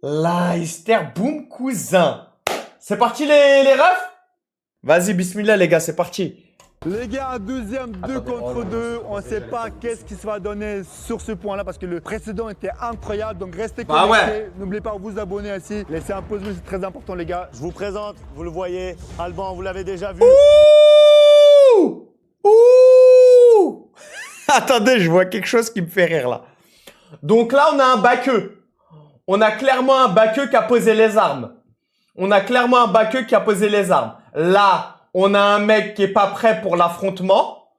Leicester, boum, cousin. C'est parti les refs? Vas-y, bismillah les gars, c'est parti. Les gars, un deuxième 2 contre 2. On ne sait pas qu'est-ce qui se va donner sur ce point-là parce que le précédent était incroyable. Donc restez connectés. ouais. N'oubliez pas de vous abonner ainsi. Laissez un pouce bleu, c'est très important les gars. Je vous présente, vous le voyez, Alban, vous l'avez déjà vu. Ouh! Ouh! Attendez, je vois quelque chose qui me fait rire là. Donc là, on a un baqueux. On a clairement un baqueux qui a posé les armes. On a clairement un baqueux qui a posé les armes. Là, on a un mec qui est pas prêt pour l'affrontement.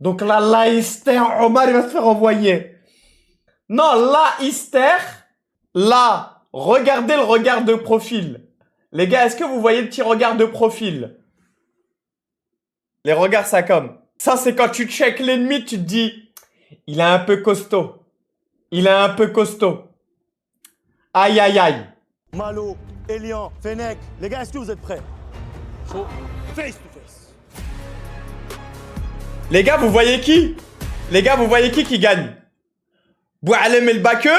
Donc là, Leicester, Omar, il va se faire envoyer. Non, Leicester, là, regardez le regard de profil. Les gars, est-ce que vous voyez le petit regard de profil? Les regards, ça comme. Ça, c'est quand tu check l'ennemi, tu te dis, il est un peu costaud. Il est un peu costaud. Aïe, aïe, aïe. Malo, Elian, Fennec, les gars, est-ce que vous êtes prêts? Chaud, face to face. Les gars, vous voyez qui? Les gars, vous voyez qui gagne? Boualem et le baqueux?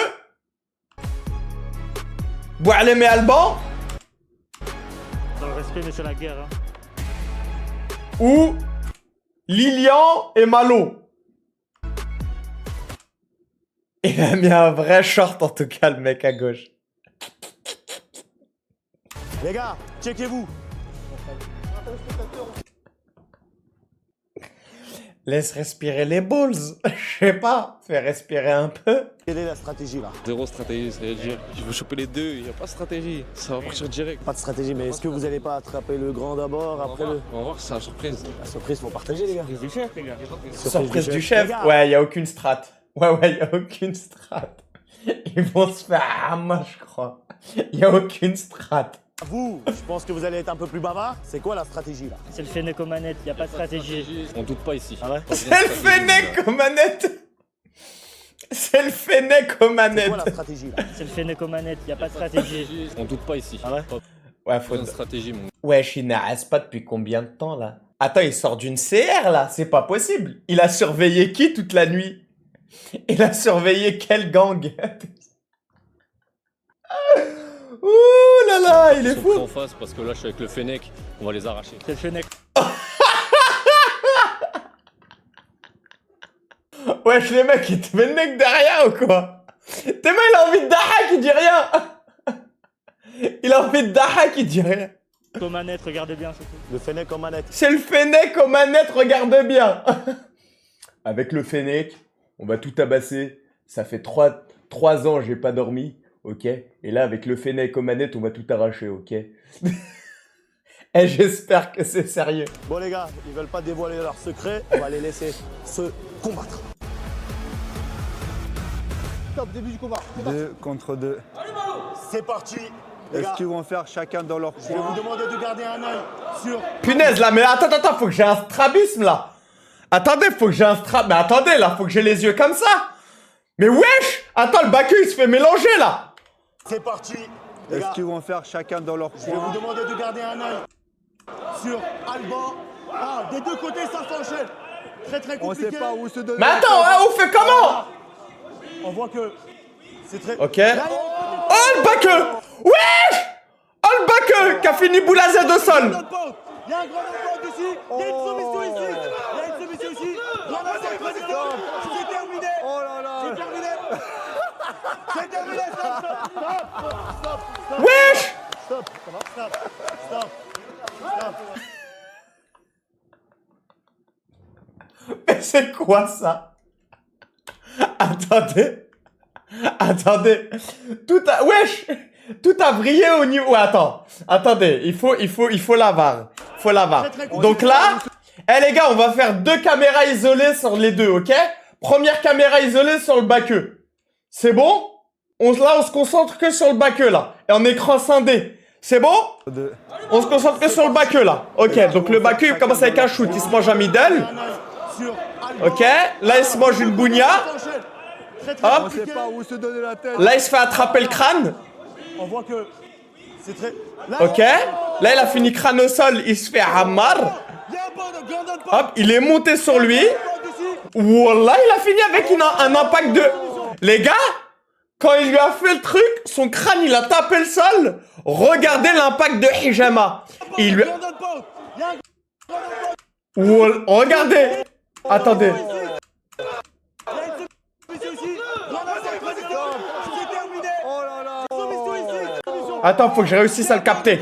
Boualem et Alban? Dans le respect, mais c'est la guerre. Hein. Ou Lilian et Malo? Il a mis un vrai short en tout cas, le mec à gauche. Les gars, checkez-vous. Laisse respirer les balls. Je sais pas, fais respirer un peu. Quelle est la stratégie là? Zéro stratégie, ça veut dire je veux choper les deux, il n'y a pas de stratégie, ça va partir direct. Pas de stratégie, mais est-ce que vous allez pas attraper le grand d'abord, après le... On va voir, c'est la surprise. La surprise, faut partager les gars. Du chef, les gars. Surprise du chef. Les gars. Ouais, y a aucune strat. Ouais, y a aucune strat. Ils vont se faire hammer, je crois. Y a aucune strat. Vous, je pense que vous allez être un peu plus bavard. C'est quoi la stratégie là? C'est le Fennec aux manettes, il n'y a pas de stratégie. On doute pas ici. Ah ouais? C'est le Fennec aux manettes. C'est le Fennec aux C'est manettes. quoi la stratégie là? C'est le Fennec aux manettes, il n'y a pas de stratégie. On doute pas ici. Ah ouais? Ouais, Faut une stratégie, mon. Wesh, il n'arrête pas depuis combien de temps, là? Attends, il sort d'une CR, là? C'est pas possible. Il a surveillé qui toute la nuit? Il a surveillé quel gang? Ouh là là, il est Ils sont prêts fou. en face parce que là, je suis avec le Fennec, on va les arracher. C'est le Fennec. Wesh, les mecs, ils te mettent le nec derrière ou quoi? T'es mal, il a envie de Dahak, il dit rien. Il a envie de Dahak, il dit rien. Aux manettes, regardez bien surtout. Le Fennec en manette. C'est le Fennec aux manettes, regarde bien. Avec le Fennec, on va tout tabasser. Ça fait 3 ans, j'ai pas dormi, ok? Et là, avec le Fennec aux manettes, on va tout arracher, ok? Et j'espère que c'est sérieux. Bon les gars, ils veulent pas dévoiler leur secret. On va les laisser se combattre. Top, début du combat. 2 contre 2. C'est parti. Les Est-ce gars, qu'ils vont faire chacun dans leur je vais vous coin? demander de garder un œil sur... Punaise, là, mais attends, faut que j'ai un strabisme, là. Attendez, faut que j'ai un strabisme. Mais attendez, là, faut que j'ai les yeux comme ça. Mais wesh! Attends, le bacu, il se fait mélanger, là. C'est parti. Les Est-ce gars, qu'ils vont faire chacun dans leur je vais vous coin? demander de garder un œil sur Alban. Ah, des deux côtés, ça s'enchaîne. Très très On compliqué. sait pas où se donner. Mais attends, hein, on fait comment? On voit que c'est très... Ok. Là, Oh, le baqueux! Wesh! Oh, le baqueux qui a fini boule à Z au sol. il y a un grand knockdown ici. Il y a une soumission ici. Il y a une soumission ici. Grand knockdown président. C'est terminé. Oh là C'est là! terminé. C'est terminé. Stop. Wesh! Stop. Mais c'est quoi ça? Attendez. Wesh! Tout a brillé au niveau... Ouais, attendez, il faut la VAR. Donc là, les gars, on va faire 2 caméras isolées sur les deux, ok? Première caméra isolée sur le baqueux. C'est bon? Là, on se concentre que sur le baqueux, là. Et en écran scindé. C'est bon? On se concentre que sur le baqueux, là. Ok, donc le baqueux, il commence avec un shoot. Il se mange un middle. Ok, là, il se mange une bougna. On Hop. sait pas où se donner la tête. Là, il se fait attraper le crâne. On voit que c'est très... Là, Ok. Là, il a fini crâne au sol. Il se fait hammar. il y a un bon grand knockdown. Hop, il est monté sur lui. Wallah, il a fini avec un impact de... Les gars, Quand il lui a fait le truc, son crâne, il a tapé le sol. Regardez l'impact de Hijama. Il lui... Regardez. Attendez. Oh là là. Attends, faut que je réussisse à le capter.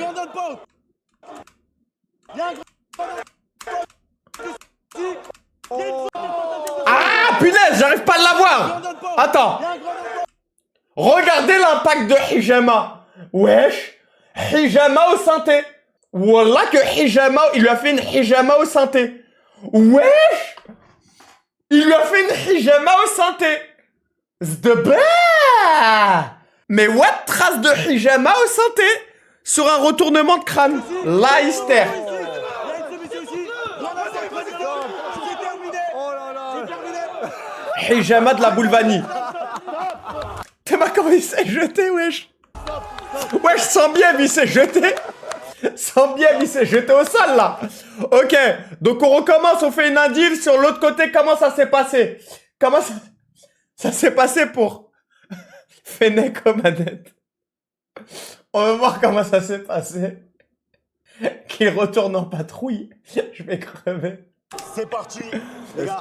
Ah, punaise, j'arrive pas à l'avoir. Attends. Regardez l'impact de Hijama. Wesh. Hijama au synthé. Wallah que Hijama, il lui a fait une Hijama au synthé. Wesh. Il lui a fait une Hijama au synthé. Zdeba. Mais what, trace de Hijama au synthé sur un retournement de crâne. Leicester. Oh là là. Hijama de la Boulvanie. T'es pas comment il s'est jeté, wesh. Wesh, sans bien, il s'est jeté. Sans bien, il s'est jeté au sol, là. Ok, donc on recommence, on fait une indive. Sur l'autre côté, comment ça s'est passé? Comment ça s'est passé pour Fennec aux manettes? On va voir comment ça s'est passé. Qu'il retourne en patrouille. Je vais crever. C'est parti.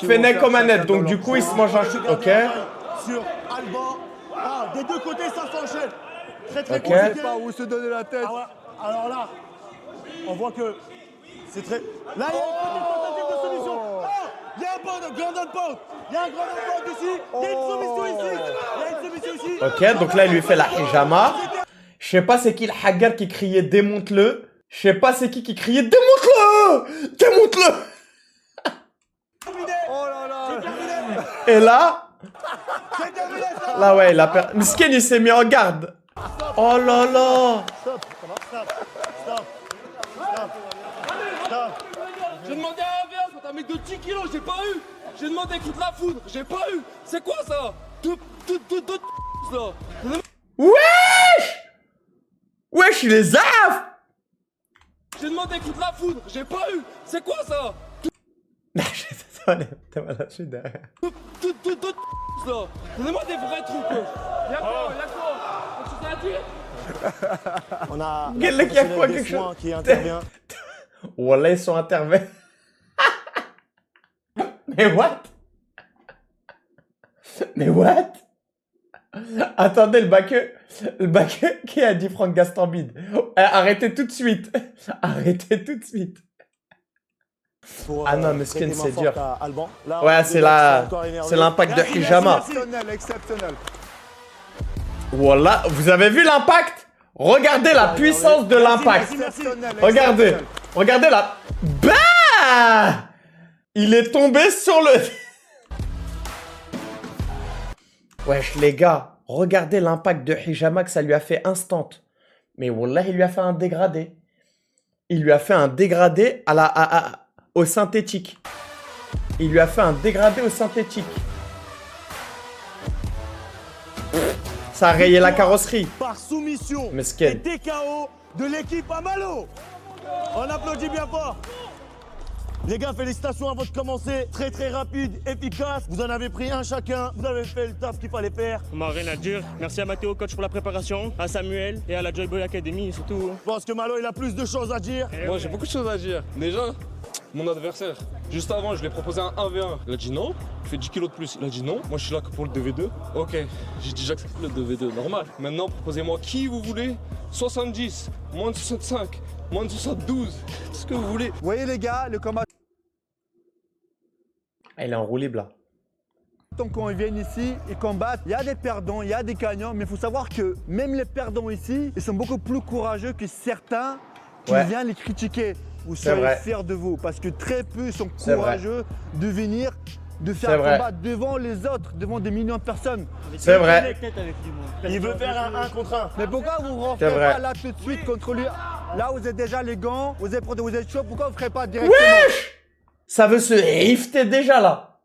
Fennec aux manettes, donc du coup, il se mange un chute. Ok. Sur Alban. Ah, des deux côtés, ça s'enchaîne. Très très Ok. compliqué. Je sais pas où se donner la tête. Ah ouais. Alors là, on voit que c'est très... Là, il y a une tentative de solution. Ah, il y a un grand downpoint. Il y a un grand downpoint ici. Il y a une soumission ici. Il y a une soumission ici. Ok, donc là, il lui fait la Hijama. Je sais pas c'est qui le hagar qui criait démonte-le. Je sais pas c'est qui criait démonte-le. Démonte-le. Oh là là. Et là, C'est terminé ça. là ouais, il a perdu. Miskin, il s'est mis en garde. Oh là là. J'ai demandé un verre, c'est un mec de 10 kilos, j'ai pas eu. J'ai demandé contre la foudre, j'ai pas eu. C'est quoi ça? Deux là. Wesh. Wesh, il les a. J'ai demandé contre la foudre, j'ai pas eu. C'est quoi ça? T'es malade, je suis derrière. Deux là. Donnez-moi des vrais trucs. Y'a quoi? Quelque chose à dire? On a Quel mec, il y a quoi, des quelque soins chose qui intervient. Wallah, ils sont intervenus. Mais what? Mais what? Attendez, le baqueux qui a dit Franck Gastambide. Arrêtez tout de suite. Arrêtez tout de suite. Pour, Ah non, mais prêter Skin, main c'est forte dur. à Alban. Là, Ouais, on c'est voit la- qu'ils sont encore énervés. c'est l'impact de Merci, Hijama. merci, merci. Exceptionnel, exceptionnel. Voilà, vous avez vu l'impact? Regardez la puissance de l'impact. Exceptionnel, Regardez, exceptionnel. regardez la... Bah! Il est tombé sur le... Wesh, les gars, regardez l'impact de Hijama que ça lui a fait instant. Mais wallah, il lui a fait un dégradé. Il lui a fait un dégradé au synthétique. Il lui a fait un dégradé au synthétique. Ça a rayé la carrosserie. Par soumission Mesquine. et DKO de l'équipe Amalo. On applaudit bien fort. Les gars, félicitations à votre commencée. Très très rapide, efficace. Vous en avez pris un chacun. Vous avez fait le taf qu'il fallait faire. On m'a rien à dire. Merci à Mathéo, coach, pour la préparation, à Samuel et à la Joy Boy Academy surtout. Je pense que Malo, il a plus de choses à dire. Moi j'ai beaucoup de choses à dire. Déjà, mon adversaire, juste avant je lui ai proposé un 1v1. Il a dit non, tu fais 10 kilos de plus. Il a dit non, moi je suis là que pour le 2v2. Ok, j'ai dit j'accepte le 2v2, normal. Maintenant proposez-moi qui vous voulez, 70, moins de 65, moins de 72, tout ce que vous voulez. Vous voyez les gars, le combat. Ah, il est en roue libre là. Quand ils viennent ici, ils combattent. Il y a des perdants, il y a des gagnants, mais il faut savoir que même les perdants ici, ils sont beaucoup plus courageux que certains qui Ouais. viennent les critiquer. Vous C'est soyez vrai. fiers de vous, parce que très peu sont C'est vrai. courageux de venir, de faire C'est un vrai. combat devant les autres, devant des millions de personnes. C'est vrai. Il veut faire un 1 contre 1. Mais pourquoi vous ne C'est rentrez vrai. pas là tout de suite contre lui? Là, vous êtes déjà les gants, vous êtes chaud, pourquoi vous ne ferez pas directement? Wesh! Ça veut se rifter déjà là.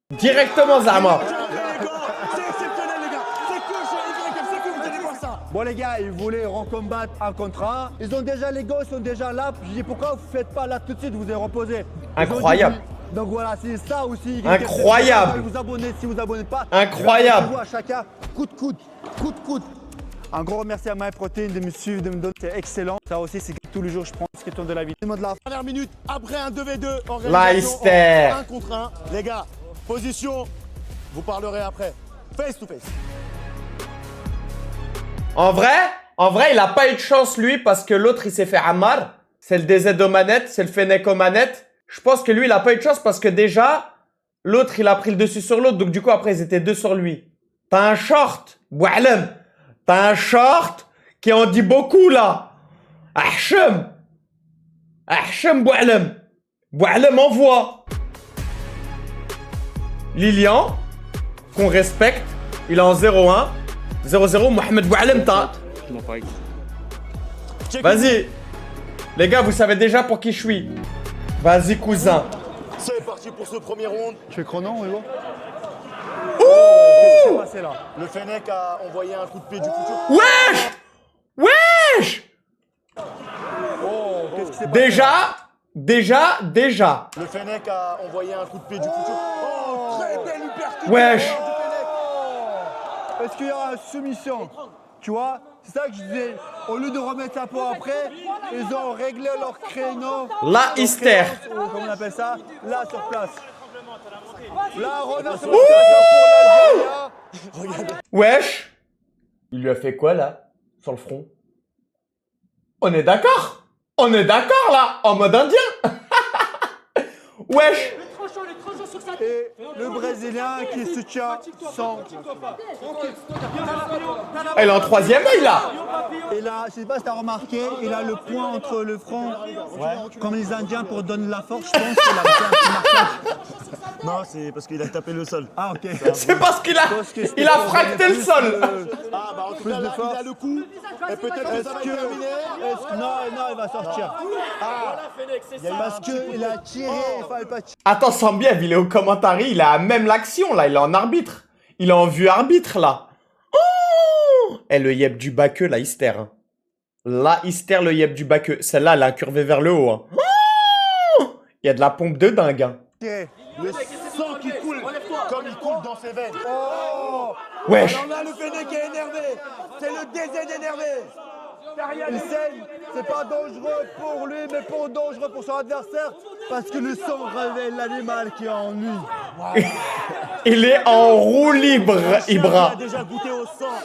Directement Zama. C'est exceptionnel, les gars. C'est que chez YM, c'est que vous allez voir ça. Bon les gars, ils voulaient recombattre un contre un. Ils ont déjà les gants, ils sont déjà là. Je dis pourquoi vous ne faites pas là tout de suite, vous êtes reposé. Incroyable. Donc voilà, c'est ça aussi. Incroyable. Vous abonnez si vous abonnez pas. Incroyable. À chacun, coup de coude. Un gros merci à MyProtein de me suivre, de me donner, c'est excellent. Ça aussi, c'est que tous les jours, je prends ce qui tourne de la vie. De la Dernière minute, après un 2v2, Leicester. 1 contre 1. Les gars, position, vous parlerez après. Face to face. En vrai, il a pas eu de chance, lui, parce que l'autre, il s'est fait Ammar. C'est le DZ aux manettes, c'est le Fennec aux manettes. Je pense que lui, il a pas eu de chance parce que déjà, l'autre, il a pris le dessus sur l'autre. Donc, du coup, après, ils étaient deux sur lui. T'as un short, Boualem. T'as un short qui en dit beaucoup, là. Ahchem. Ahchem, Boualem. Boualem envoie. Lilian, qu'on respecte, il est en 0-1. 0-0, Mohamed Boualem, t'as... Non, pas avec. Vas-y. Les gars, vous savez déjà pour qui je suis. Vas-y, cousin. C'est parti pour ce premier round. Je fais chrono, on y va. Qu'est-ce qui s'est passé là? Le Fennec a envoyé un coup de pied du futur. Wesh! Wesh! Oh, qu'est-ce qui s'est passé? Déjà. Le Fennec a envoyé un coup de pied du futur. Oh, très belle hypercute. Wesh! du Fennec. Est-ce qu'il y aura une soumission? Tu vois, c'est ça que je disais. Au lieu de remettre ça pour après, ils ont réglé leur créneau. La hystère. Comment on appelle ça? Là, sur place. Là, reversement pour l'Algérie. Wesh! Il lui a fait quoi, là? Sur le front? On est d'accord? On est d'accord, là? En mode indien? Wesh! Et le Brésilien qui soutient son... Elle est en troisième œil, là! Et là, je sais pas si tu as remarqué, il a le point entre le front, comme les Indiens pour donner la force. Je pense qu'il a fait un petit marquage. Non, c'est parce qu'il a tapé le sol. Ah, ok. C'est parce qu'il a fracté le sol! Ah, bah en tout Plus cas, de là, force. il a le coup. Et peut-être que ça va être terminé. Non, il va sortir. Parce qu'il a tiré, il fallait pas tirer. Attends, Sambiev, il est au commentary, il a même l'action, là, il est en arbitre. Il est en vue arbitre, là. Oh! Et le yep du Bakeu, la hystère. Hein. La hystère, le yep du Bakeu. Celle-là, elle a curvé vers le haut. Hein. Oh! Il y a de la pompe de dingue. Hein. Le sang qui coule comme il coule dans ses veines. Oh! Wesh! Alors là, le Fennec est énervé. C'est le DZ énervé. Il saigne, c'est pas dangereux pour lui, mais dangereux pour son adversaire, parce que le sang révèle l'animal qui est en lui. Il est en roue libre, Il Ibra. a déjà goûté au sang.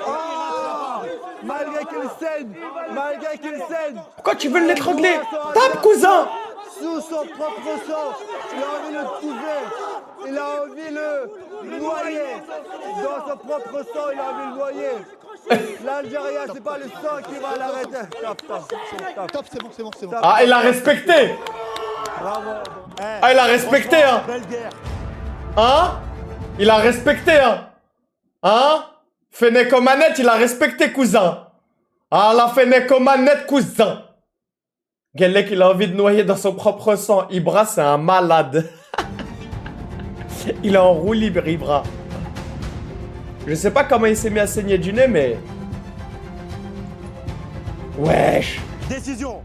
Oh! Malgré qu'il saigne, Pourquoi tu veux l'étrangler? Tape, cousin! sous son propre sang, il a envie de le tuer, il a envie de le noyer. Dans son propre sang, il a envie de le noyer. L'Algérien, c'est pas le sang qui va l'arrêter. Top, c'est bon. Ah, il a respecté! Bravo. Ah, il a respecté, hein! Belle guerre. Hein? Il a respecté, hein? Hein? Fennec aux manettes, il a respecté, cousin. Ah, la Fennec aux manettes, cousin. Guellec, il a envie de noyer dans son propre sang. Ibra, c'est un malade. Il est en roue libre, Ibra. Je sais pas comment il s'est mis à saigner du nez, mais... Wesh. Décision.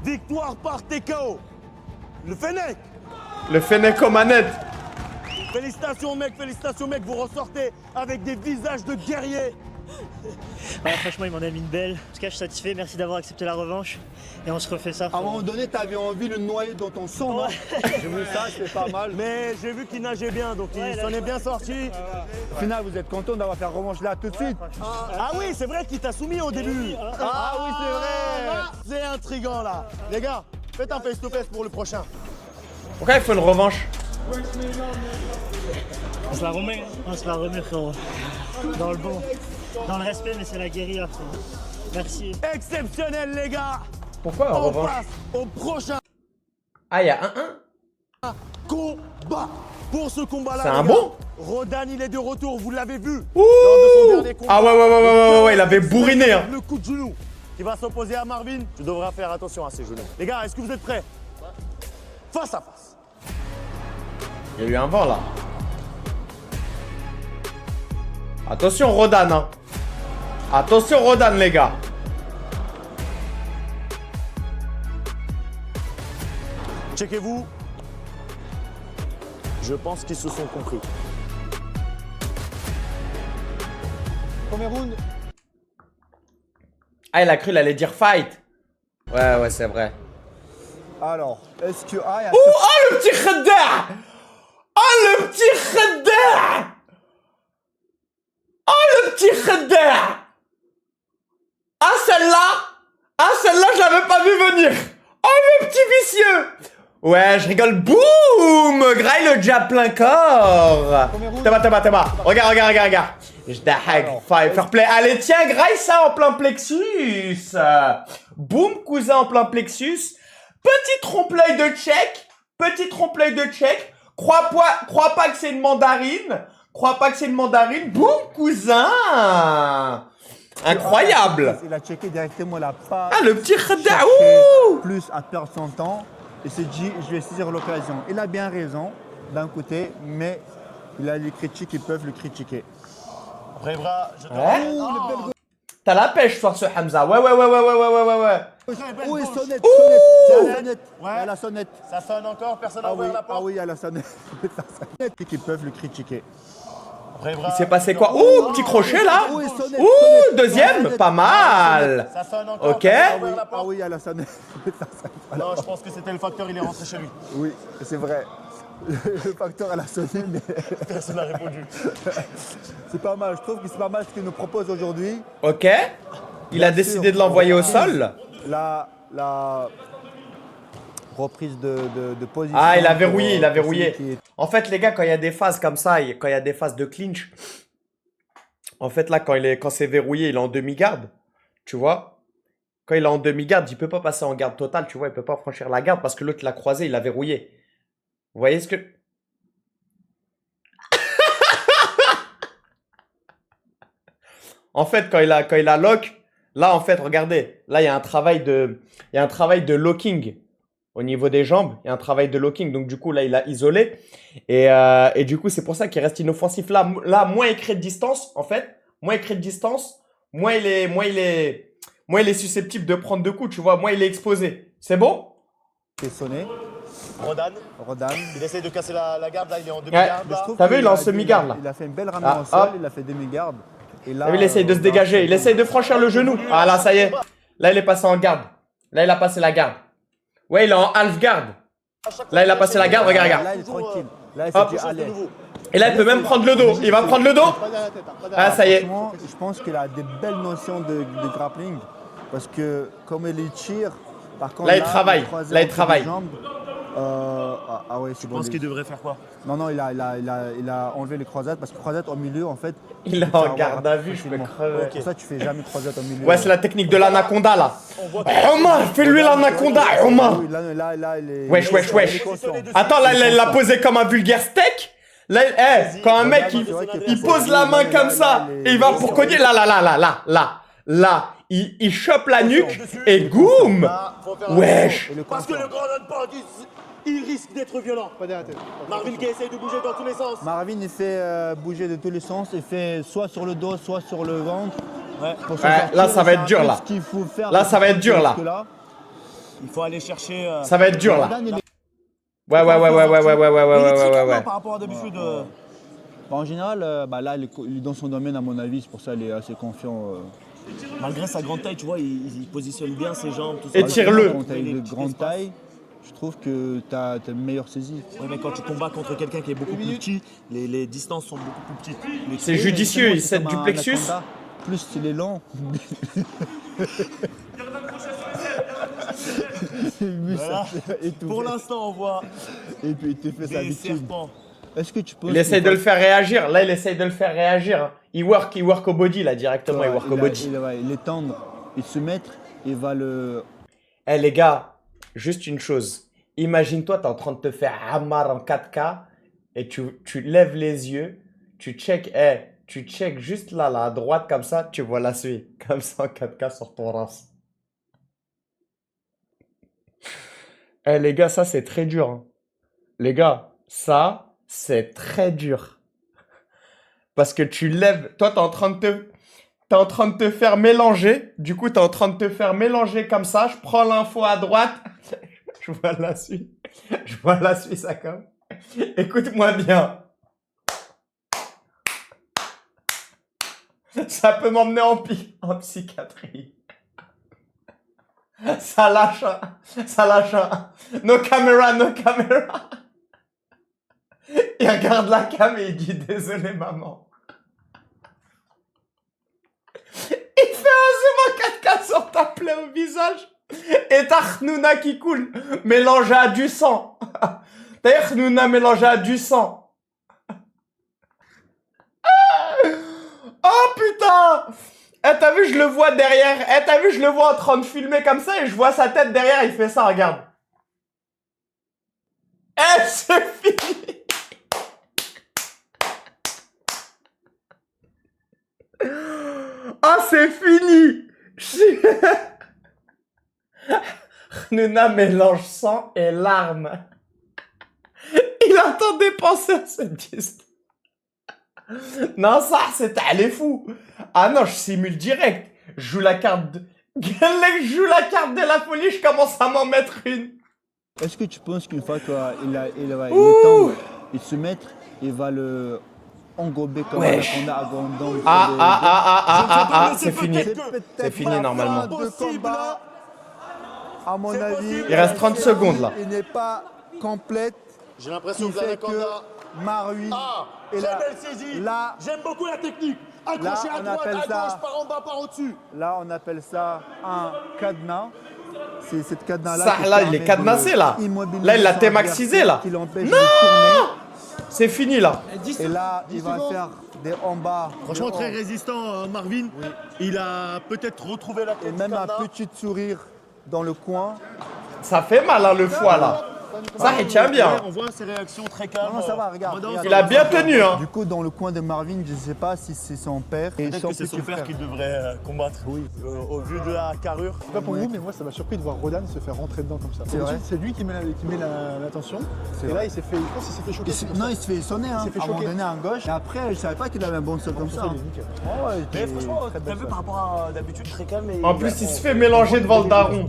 Victoire par TKO. Le Fennec. Le Fennec aux manettes. Félicitations mec, vous ressortez avec des visages de guerriers. Ouais, franchement, il m'en a mis une belle. En tout cas, je suis satisfait. Merci d'avoir accepté la revanche. Et on se refait ça. À un moment donné, t'avais envie de le noyer dans ton sang, non? J'ai vu ça, c'était pas mal. Mais j'ai vu qu'il nageait bien, donc il s'en est bien sorti. Au final, vous êtes content d'avoir fait la revanche là tout de suite? Ah oui, c'est vrai qu'il t'a soumis au début. Ah oui, c'est vrai. C'est intriguant là. Les gars, faites un face-to-face pour le prochain. Pourquoi il faut une revanche? On se la remet. On se la remet, frérot. Dans le bon. Dans le respect, mais c'est la guérilla, frérot. Merci. Exceptionnel les gars. Pourquoi en On revanche? passe au prochain Ah, il y a 1-1? combat. Pour ce combat-là, C'est un les gars, bon? Rodan, il est de retour, vous l'avez vu. Ouh! Lors de son dernier combat. Ah ouais, il avait bourriné, hein. Le coup de genou qui va s'opposer à Marvin. Tu devras faire attention à ses genoux. Les gars, est-ce que vous êtes prêts? Face à face. Il y a eu un vent, là. Attention, Rodan, hein. Attention, Rodan, les gars. Checkez-vous. Je pense qu'ils se sont compris. Premier round. Ah, il a cru, il allait dire fight. Ouais, c'est vrai. Alors, est-ce que... Ah, il y a Oh, le petit khadda! Oh, le petit khadda! Oh, le petit khadda! Ah, celle-là, je l'avais pas vu venir. Oh, le petit vicieux! Ouais, je rigole. Boum! Graille le jab plein corps. T'es bas. Regarde. Je dahag. Fair play. Allez, tiens, graille ça en plein plexus. Boum, cousin en plein plexus. Petit trompe-l'œil de check. Crois pas que c'est une mandarine. Boum, cousin. Incroyable. Il a checké directement la passe. Ah, le petit khadda. cherché Ouh! plus à perdre son temps. Il s'est dit, je vais saisir l'occasion. Il a bien raison, d'un côté, mais il a les critiques qui peuvent le critiquer. Après, bras, je te Ouais. T'as la pêche, ce soir, ce Hamza. Ouais. Oh, et sonnette, Ouais. Il y a la sonnette. Ça sonne encore, personne n'a Ah oui, ouvert la porte. il y a la sonnette. La sonnette qui peuvent le critiquer. Après, bras, Il s'est passé quoi? Ouh, petit crochet là. Oh, et sonnette, Ouh, sonnette. deuxième, Sonnette. pas mal. Ça sonne encore, Ok. personne n'a ouvert la Ah porte. oui, il y a la sonnette. Non, je pense que c'était le facteur, il est rentré chez lui. Oui, c'est vrai. Le facteur, elle a sonné, mais Personne n'a répondu. c'est pas mal. Je trouve que c'est pas mal ce qu'il nous propose aujourd'hui. Ok. Il a décidé de l'envoyer au sol. La reprise de position. Ah, il a pour verrouillé. celui qui est- En fait, les gars, quand il y a des phases comme ça, quand il y a des phases de clinch, en fait, là, quand c'est verrouillé, il est en demi-garde. Tu vois? Quand il est en demi-garde, il peut pas passer en garde totale, tu vois, il peut pas franchir la garde parce que l'autre l'a croisé, il l'a verrouillé. Vous voyez ce que... En fait, quand il a lock, là, en fait, regardez, là, il y a un travail de locking au niveau des jambes. Il y a un travail de locking. Donc, du coup, là, il a isolé. Et du coup, c'est pour ça qu'il reste inoffensif. Là, moins il crée de distance, en fait. Moins il crée de distance, moins il est susceptible de prendre deux coups, tu vois. Moins il est exposé. C'est bon? qui est sonné. Rodan, il essaye de casser la garde, là, il est en Ouais. demi-garde. Mais je là. trouve T'as vu, qu'il il est en a- semi-garde, là. Il a fait une belle ramée Ah, au sol, hop. il a fait demi-garde. Et là, T'as vu, il essaye de se dégager. Il essaye de franchir le genou. Ah là, ça y est. Là, il est passé en garde. Là, il a passé la garde. Ouais, il est en half garde. Là, il a passé la garde. Regarde. Là, il est tranquille. Là, il Hop. s'est dit, allez. Et là, il peut même prendre le dos. Il va prendre le dos. Ah, ça y est. Franchement, je pense qu'il a des belles notions de grappling. Parce que comme il tire, par contre. Là, il travaille. le croisé Là, il entre les travaille. jambes, ouais, c'est Je bon. pense lui. qu'il devrait faire quoi? Non, il a enlevé les croisades parce que croisade au milieu, en fait. Il est tu peux en avoir garde à vue, je peux facilement. crever. Pour ça, tu fais jamais croisade au milieu. Ouais, c'est la technique de l'anaconda, là. Omar, fais-lui l'anaconda, Omar. Oui, là, il est. Wesh. il est conscient. Attends, là, il l'a posé comme un vulgaire steak. Là, quand un mec, il pose la main comme ça et il va pour cogner. Là, il chope la nuque et goum. Là, faut faire Wesh. Et le Parce que conscient. le grand non-point, il risque d'être violent. Marvin qui essaye de bouger dans tous les sens. Marvin, il fait bouger de tous les sens. Il fait soit sur le dos, soit sur le ventre. Ouais. Pour s'en Ouais, sortir. là, ça va C'est être un dur, peu là. ce qu'il faut faire Là, pour ça va être se dur, là. jusque-là. Il faut aller chercher. Ça va être dur, là. Jordan, il est- Ouais. Il est très content par rapport à d'habitude. En général, là, il est dans son domaine, à mon avis. C'est pour ça qu'il est assez confiant. Malgré sa grande taille, tu vois, il positionne bien ses jambes, tout ça. Et tire-le. Quand tu as une grande taille, je trouve que tu as une meilleure saisie. Ouais, mais quand tu combats contre quelqu'un qui est beaucoup plus petit, les distances sont beaucoup plus petites. C'est judicieux, il C'est cède comme du un plexus. anaconda. Plus il est lent. Voilà. Et tout. Pour l'instant, on voit Et puis il te fait sa des victime. serpents. Est-ce que tu peux. Il essaye de le faire réagir. Là, il essaye de le faire réagir. Il work au body, là, directement. Il work au body. Il est tendre, il se mettre, il va le. Eh les gars, juste une chose. Imagine-toi, t'es en train de te faire hamar en 4K et tu lèves les yeux, tu check juste là, à droite comme ça, tu vois la suite. Comme ça en 4K sur ton ras. Eh les gars, ça c'est très dur. Hein. Les gars, ça c'est très dur. Parce que tu lèves, toi t'es en train de te faire mélanger. Du coup, t'es en train de te faire mélanger comme ça. Je prends l'info à droite. Je vois la suite. Ça comme. Écoute-moi bien. Ça peut m'emmener en psychiatrie. Ça lâche, ça lâche. No camera, no camera. Il regarde la cam et il dit désolé maman. Il fait un zoom en 4K sur ta plaie au visage et ta khnouna qui coule mélangée à du sang. Ta khnouna mélangée à du sang. Oh putain! Eh t'as vu je le vois derrière. Eh t'as vu je le vois en train de filmer comme ça et je vois sa tête derrière, il fait ça, regarde. Eh c'est fini. Ah c'est fini. Nuna mélange sang et larmes. Il entendait penser à ce disque. Non, ça, c'était les fous. Ah non, je simule direct. Je joue la carte de... Je joue la carte de la folie, je commence à m'en mettre une. Est-ce que tu penses qu'une fois qu'il va le temps de se mettre, il va le engober comme on a à Gondon? C'est fini. C'est fini normalement. De combat, à mon avis, Il reste 30 secondes là. il n'est pas complète. J'ai l'impression Qui que fait l'Anaconda... que Marvin est Très là. belle saisie. Là, J'aime beaucoup la technique. Accroché Là, à on droite, appelle à ça- gauche, par en bas, par au-dessus. là, on appelle ça un cadenas. C'est cette cadenas-là. Ça, qui là, il permet est cadenassé, de là. immobiliser Là, il l'a son T-maxisé, adversaire, là. qui l'empêche Non de tourner. C'est fini là. Et là, il va faire des en bas. Franchement, des très hauts. résistant, Marvin. Il a peut-être retrouvé la Et tête même du un cadenas. petit sourire dans le coin. Ça fait mal hein, le foie là. Ça, il tient bien. On voit ses réactions très calmes. Non, ça va, regarde. Redance. Il a bien tenu hein. Du coup, dans le coin de Marvin, je ne sais pas si c'est son père et Peut-être que c'est son petit père frère. qui devrait combattre. Oui. Au vu de la carrure. C'est pas pour vous, mais moi ça m'a surpris de voir Rodan se faire rentrer dedans comme ça. C'est vrai. C'est lui qui met l'attention. C'est Et là, vrai. il s'est fait, je pense qu'il s'est fait choquer. Non, il se fait sonner, hein. s'est fait À un moment choquer. donné, à gauche. Et après, je savais pas qu'il avait un bon sol comme ça. il est nickel. Oh, ouais, il Mais était franchement, très t'as belle vu sol. par rapport à d'habitude, très calme. Et En plus, il se fait mélanger devant le daron.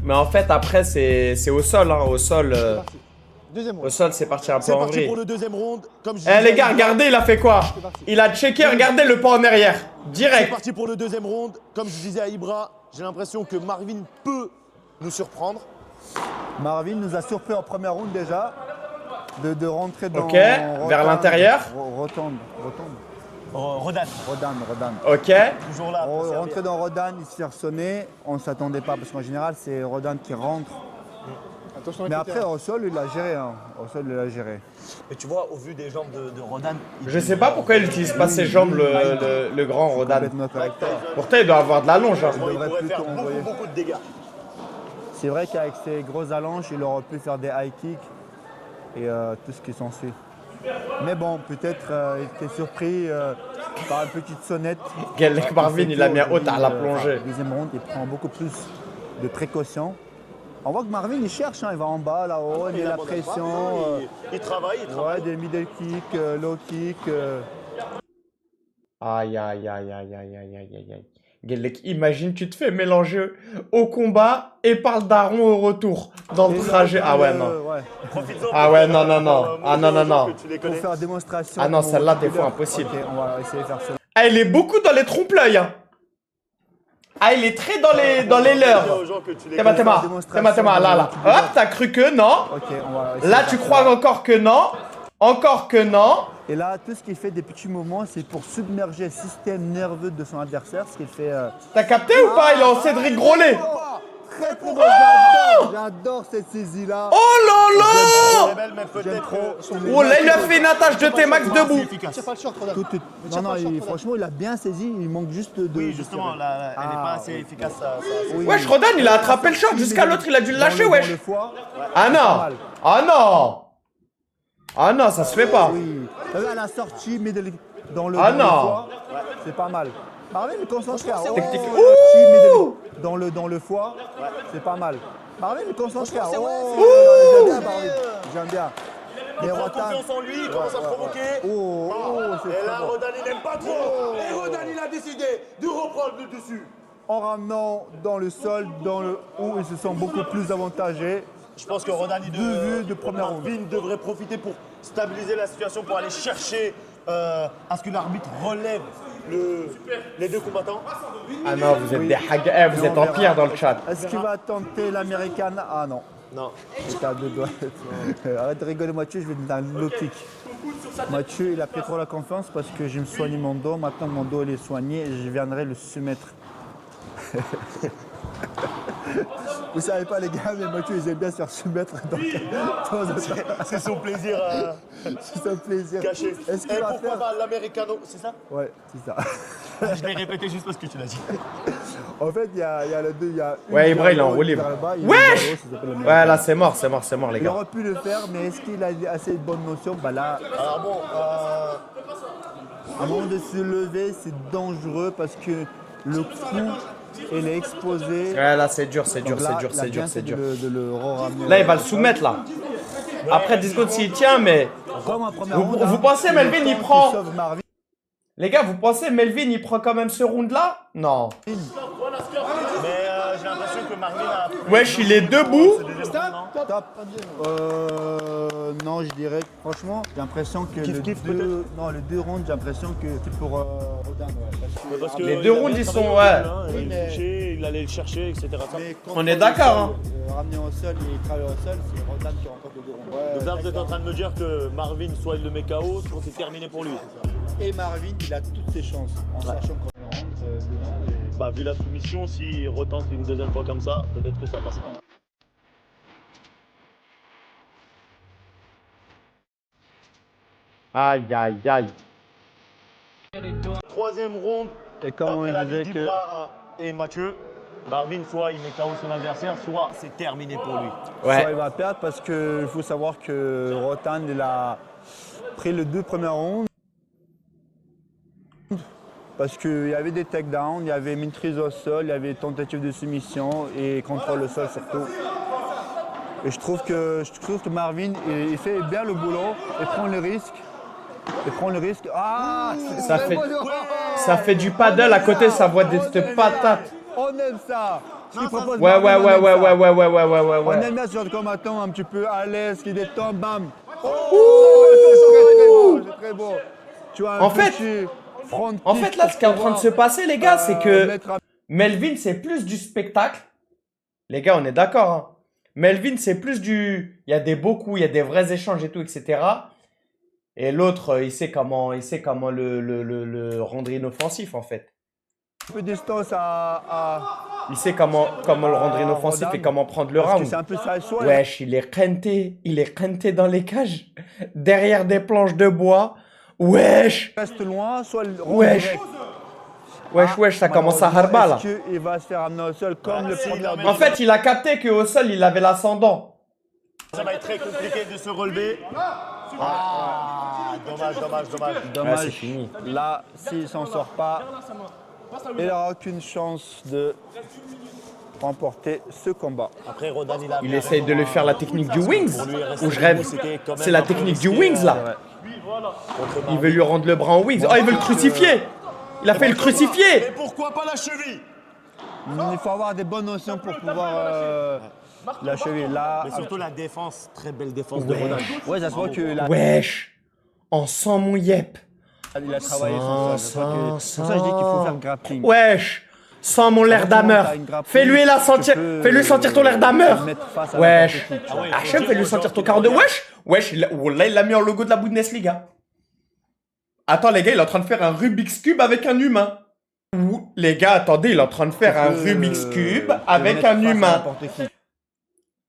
Mais en fait, après, c'est au sol. Hein. Au sol, Deuxième au round. sol c'est parti un peu C'est en parti vrille. pour le deuxième round. Comme je Eh disais, les gars, regardez, il a fait quoi? Il a checké, regardez le pas en arrière. C'est Direct. parti pour le deuxième round. Comme je disais à Ibra, j'ai l'impression que Marvin peut nous surprendre. Marvin nous a surpris en première round déjà. De rentrer dans. Ok, vers l'intérieur. Rodan. Rodan, Ok. toujours là. pour servir. Rentrer dans Rodan, il se fait sonner. On ne s'attendait pas parce qu'en général, c'est Rodan qui rentre. Attention Mais avec le après, terrain. au sol, il a géré. Hein. Au sol, il a géré. Mais tu vois, au vu des jambes de Rodan. Je sais pas pourquoi il utilise pas ses jambes, le grand Rodan. Complètement correct. Pourtant, il doit avoir de la longe. Hein. Il devrait pourrait plutôt faire envoyer. beaucoup de dégâts. C'est vrai qu'avec ses grosses allonges, il aurait pu faire des high kicks et tout ce qui s'ensuit. Mais bon, peut-être il était surpris par une petite sonnette. Galek Marvin, il a mis un haut à la Enfin, plongée. deuxième round, il prend beaucoup plus de précautions. On voit que Marvin, il cherche, hein, il va en bas, là-haut, il met la pression. Il travaille, il travaille. Ouais, des middle kicks, low kicks. Aïe, aïe, aïe, aïe, aïe, aïe, aïe, aïe, aïe. Galek, imagine, tu te fais mélanger au combat et par le daron au retour. Dans le Et trajet. là, Ah ouais, non. ouais. Profites-en Ah pour ouais, faire non, non, un- non. un Ah non, non, montrer aux gens non. que tu les Pour connais. faire démonstration. Ah non, au celle-là, des leader. fois, impossible. Ok, on va essayer de faire ça. Ah, il est beaucoup dans les trompe-l'œil. Hein. Ah, il est très dans les Dire leurs. aux gens que tu les Théma, connais. Théma, là, là. Hop, t'as cru que non. Ok, on va essayer Là, de tu faire crois ça. encore que non. Encore que non. Et là, tout ce qu'il fait des petits mouvements, c'est pour submerger le système nerveux de son adversaire, ce qu'il fait. T'as capté ou pas? Il est en Cédric Grolet. Très très bon, j'adore cette saisie-là. Oh là C'est là. belle, mais J'aime peut-être. trop. Oh là, il lui a fait une attache de T-Max debout. Tire pas le short, Rodan. Non, non, franchement, il a bien saisi, il manque juste de. Oui, justement, là, elle n'est Ah, pas assez oui. efficace. Ça. Oui. Wesh, Rodan, il a attrapé le short jusqu'à l'autre, il a dû le lâcher, Dans wesh. le foie. Ah pas non. mal. Ah non. Ah non, ça se fait pas. Oui. T'as vu, à la sortie, mais dans le, Ah dans non. le foie, c'est pas mal. Marvin, il concentre. technique. Dans le foie, c'est pas mal. Marvin, il concentre. J'aime bien, Marvin. J'aime bien. Il Mais prend Rodan. confiance en lui, il commence à provoquer. Oh, c'est Et là, très bon. Rodan, il n'aime pas trop. Et Rodan, il a décidé de reprendre le dessus. En ramenant dans le sol, où ils se sont beaucoup plus avantagés. Je pense que Rodani de première ronde. Marvin devrait profiter pour stabiliser la situation, pour aller chercher à ce que l'arbitre relève les deux combattants. Ah non, vous êtes des hagas, vous êtes en pire dans le chat. Est-ce qu'il va tenter l'américaine? Ah non. Non. C'est à deux doigts. Arrête de rigoler Mathieu, je vais te donner un low kick. Mathieu, il a pris trop la confiance parce que je me soigne mon dos. Maintenant mon dos il est soigné et je viendrai le soumettre. Vous savez pas les gars, mais Mathieu il aime bien se faire soumettre. C'est son plaisir C'est un plaisir. caché. Est-ce qu'il Et va pourquoi faire? pas l'americano, c'est ça? Ouais, c'est ça. Je l'ai répété juste parce que tu l'as dit. En fait, il y a les deux. Il y a une Ouais, Ibra, vers il est le en haut, roue une libre. vers le bas, il y a Wesh une vers le haut, ça s'appelle l'américaine. Ouais, là, c'est mort, les Il gars. aurait pu le faire, mais est-ce qu'il a assez de bonnes notions? Bah là, Alors bon, à un moment de se lever, c'est dangereux parce que le cou, il est exposé. Ouais, là, c'est dur, c'est dur, Donc là, c'est dur, il a c'est dur, bien c'est fait dur. de le ramener. Là, il va le soumettre, là. Après 10 secondes, s'il tient, mais... Comme en première Vous- ronde, vous hein, pensez, c'est Melvin, le il temps prend- qui sauve Marvin. Les gars, vous pensez Melvin, il prend quand même ce round-là? Non. mais j'ai l'impression que Marvin a... Wesh, il est debout. Top. Non, je dirais, franchement, j'ai l'impression que Kiff, kiff, les deux rounds, j'ai l'impression que c'est pour Rodin. Ouais, Parce que Les il deux a bien rounds, ils travaillé sont- au ouais. début, hein, il le touchait, il allait le chercher, etc. Mais On est d'accord, hein. Ramener au sol et travailler au sol, c'est Rodin qui remporte les deux rounds. Donc là, vous êtes en train de me dire que Marvin, soit il le met KO, soit c'est terminé pour lui. Et Marvin, il a toutes ses chances, en sachant qu'on rentre dedans. Bah, vu la soumission, s'il retente une deuxième fois comme ça, peut-être que ça passe pas. Aïe, aïe, aïe. Troisième round, Et comme on après la disait lutte que d'Ibra et Mathieu, Marvin, soit il met KO son adversaire, soit c'est terminé pour lui. soit Ouais. il va perdre parce qu'il faut savoir que Rotan, il a pris les deux premières rounds. Parce qu'il y avait des takedowns, il y avait maîtrise au sol, il y avait tentative de soumission et contrôle au sol surtout. Et je trouve que Marvin, il fait bien le boulot et prend le risque. Ah, Ça fait du paddle à côté, ça voit des patates. On aime ça. Ce qu'il propose Ouais, ouais, Marvin, ouais, on ouais, aime ça. ouais, ouais, ouais, ouais, ouais, On ouais. aime bien ce genre de combattant un petit peu à l'aise, qui détend, bam. C'est très beau. Tu vois, un En fait- petit front En kick fait, là, ce qui est en train de se passer, les gars, c'est que mettre un- Melvin, c'est plus du spectacle. Les gars, on est d'accord, hein. Melvin, c'est plus du... Il y a des beaux coups, il y a des vrais échanges et tout, etc. Et l'autre, il sait comment le rendre inoffensif, en fait. un peu de distance à Il sait comment le rendre inoffensif Rodin. et comment prendre le parce que round. c'est un peu ça. Soit Wesh, il est renté dans les cages, derrière des planches de bois. Wesh, il reste loin, soit le rond Wesh. direct. wesh, ça commence à Malheureusement, harba, là. Est-ce qu'il va se faire amener au sol comme le premier En fait, il a capté qu'au sol, il avait l'ascendant. Ça va être très compliqué de se relever. Ah, dommage. Dommage. Ouais, c'est fini. Là, s'il s'en sort pas, il n'aura aucune chance de remporter ce combat. Après, Rodan, il a... Il essaye de lui faire la technique du Wings. Pour lui, rester Où je rêve. debout, c'était quand même C'est la un peu technique du risqué, Wings, là. contre Il Marvin. veut lui rendre le bras en Wings. Oh, il veut le crucifier. Il a fait le crucifier. Mais pourquoi pas la cheville? Il faut avoir des bonnes notions pour pouvoir l'achever. Là, Mais surtout la défense, très belle défense de Rodan. ouais, ça se voit que là, Wesh. En sang mon yep. il a travaillé son sol. Ça se voit que- C'est pour ça que je dis qu'il faut faire le grappling. Wesh. Sans mon l'air d'hammer. Fais-lui sentir ton l'air d'hammer. Wesh. Hachem, fais-lui sentir ton carreau de wesh. Wesh, là, il l'a mis en logo de la Bundesliga. Attends, les gars, il est en train de faire un Rubik's Cube avec un humain. Les gars, attendez, il est en train de faire un Rubik's Cube avec un humain.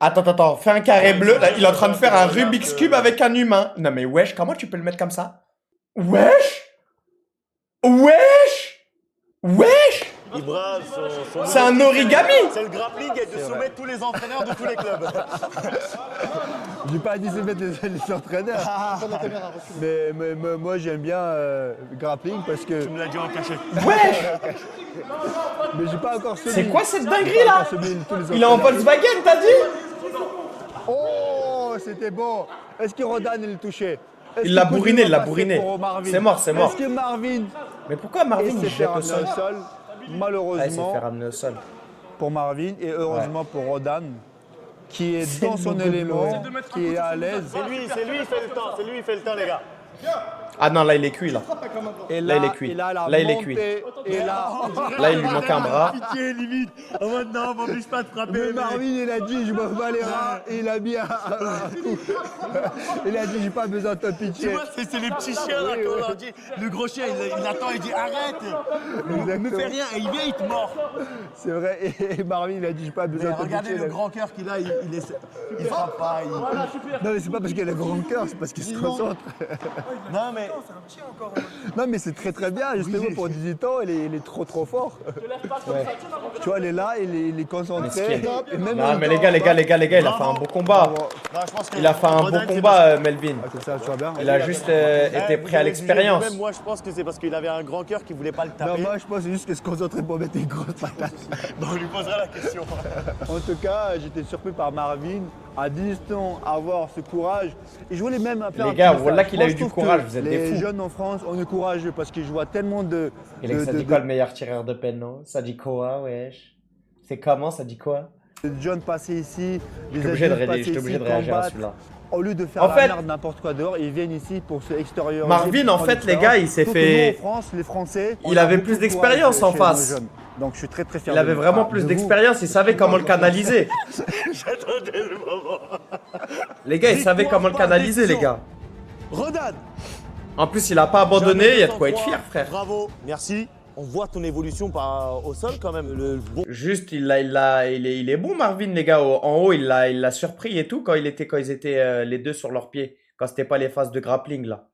Attends, fais un carré bleu. Là, il est en train de faire un Rubik's Cube avec un humain. Non, mais wesh, comment tu peux le mettre comme ça? Wesh. Ibra, son C'est un origami. c'est le grappling et de soumettre tous les entraîneurs de tous les clubs. Je n'ai pas dit de mettre les entraîneurs. mais moi, j'aime bien le grappling parce que. Tu me l'as dit en cachette. Wesh. Mais j'ai pas encore celui. C'est quoi cette dinguerie là? Il est en entraîneurs. Volkswagen, t'as dit? Oh, c'était bon. Est-ce que Rodan il le touchait? Est-ce Il l'a que bourriné, Coutinho il l'a va passer bourriné. pour Marvin? C'est mort, c'est mort. Est-ce que Marvin Mais pourquoi Marvin il s'est fait jette au ramener sol? au sol? Ah, il s'est Malheureusement fait ramener au sol. pour Marvin et heureusement pour Rodan. qui est C'est dans le son logo élément, bleu, ouais. qui est à l'aise. C'est lui, il fait le temps, c'est lui, il fait le temps, les gars. Ah non, là, il est cuit, là. Et Là, il est cuit. Et là, Là, il est cuit. Et là, Là, il lui manque un bras. Pitié, limite. Oh, non, m'oblige pas de frapper. mais Marvin, il a dit, je me bats les rats, et il a mis un coup. Il a dit, j'ai pas besoin de ta Tu pitié. vois, c'est les petits chiens là, Oui, qu'on oui. leur dit. Le gros chien, il attend, il dit arrête. Ne me fais rien, et il vient, il te mord. C'est vrai, et Marvin, il a dit, j'ai pas besoin Mais de ta regardez pitié. le grand cœur qu'il a, il frappe pas. Non, mais c'est pas parce qu'il a le grand cœur, c'est parce qu'il se concentre. Non, mais. Non, mais c'est très très bien, justement, pour 18 ans, il est trop trop fort. Tu vois, il est là, il est concentré. Et même en Non, même mais temps- les gars, il a fait un bon combat. Non, je pense que Il a fait un Rodin, bon c'est combat, Melvin. Ah, comme ça, tu vois bien. Il a juste été vous pris à avez jugé l'expérience. vous-même, moi, je pense que c'est parce qu'il avait un grand cœur qu'il voulait pas le Non, taper. moi je pense juste qu'il se concentrait pour mettre des grosses patates. Donc, on lui posera la question. En tout cas, j'étais surpris par Marvin, à 18 ans, avoir ce courage. Et je voulais même faire Les un gars, petit voilà message. qu'il a Moi, eu je du trouve courage, que vous êtes des fous. Les jeunes en France, on est courageux parce que je vois tellement de. Ça dit quoi le meilleur tireur de pénal? Ça dit quoi, wesh? C'est comment, ça dit quoi? de jeunes passer ici, des J'étais obligé de réagir à celui-là. Au lieu de faire En la fait- merde n'importe quoi dehors, ils viennent ici pour se extérioriser. Marvin, en pour fait, prendre les gars, il s'est Sauf que nous, fait- en France, les Français, Il on a avait beaucoup plus de d'expérience courage en chez nos face. jeunes. Donc je suis très très fier. Il avait de lui. vraiment Enfin, plus de d'expérience, il savait comment le canaliser. J'attendais le moment. Les gars, il savait Victoire comment le par canaliser, les décision. gars. Rodan. En plus, il a pas abandonné, il y a de quoi être fier, frère. Bravo, merci. On voit ton évolution au sol quand même. Le bon. Juste, il est bon, Marvin, les gars. En haut, il l'a surpris et tout quand ils étaient les deux sur leurs pieds. Quand c'était pas les phases de grappling, là.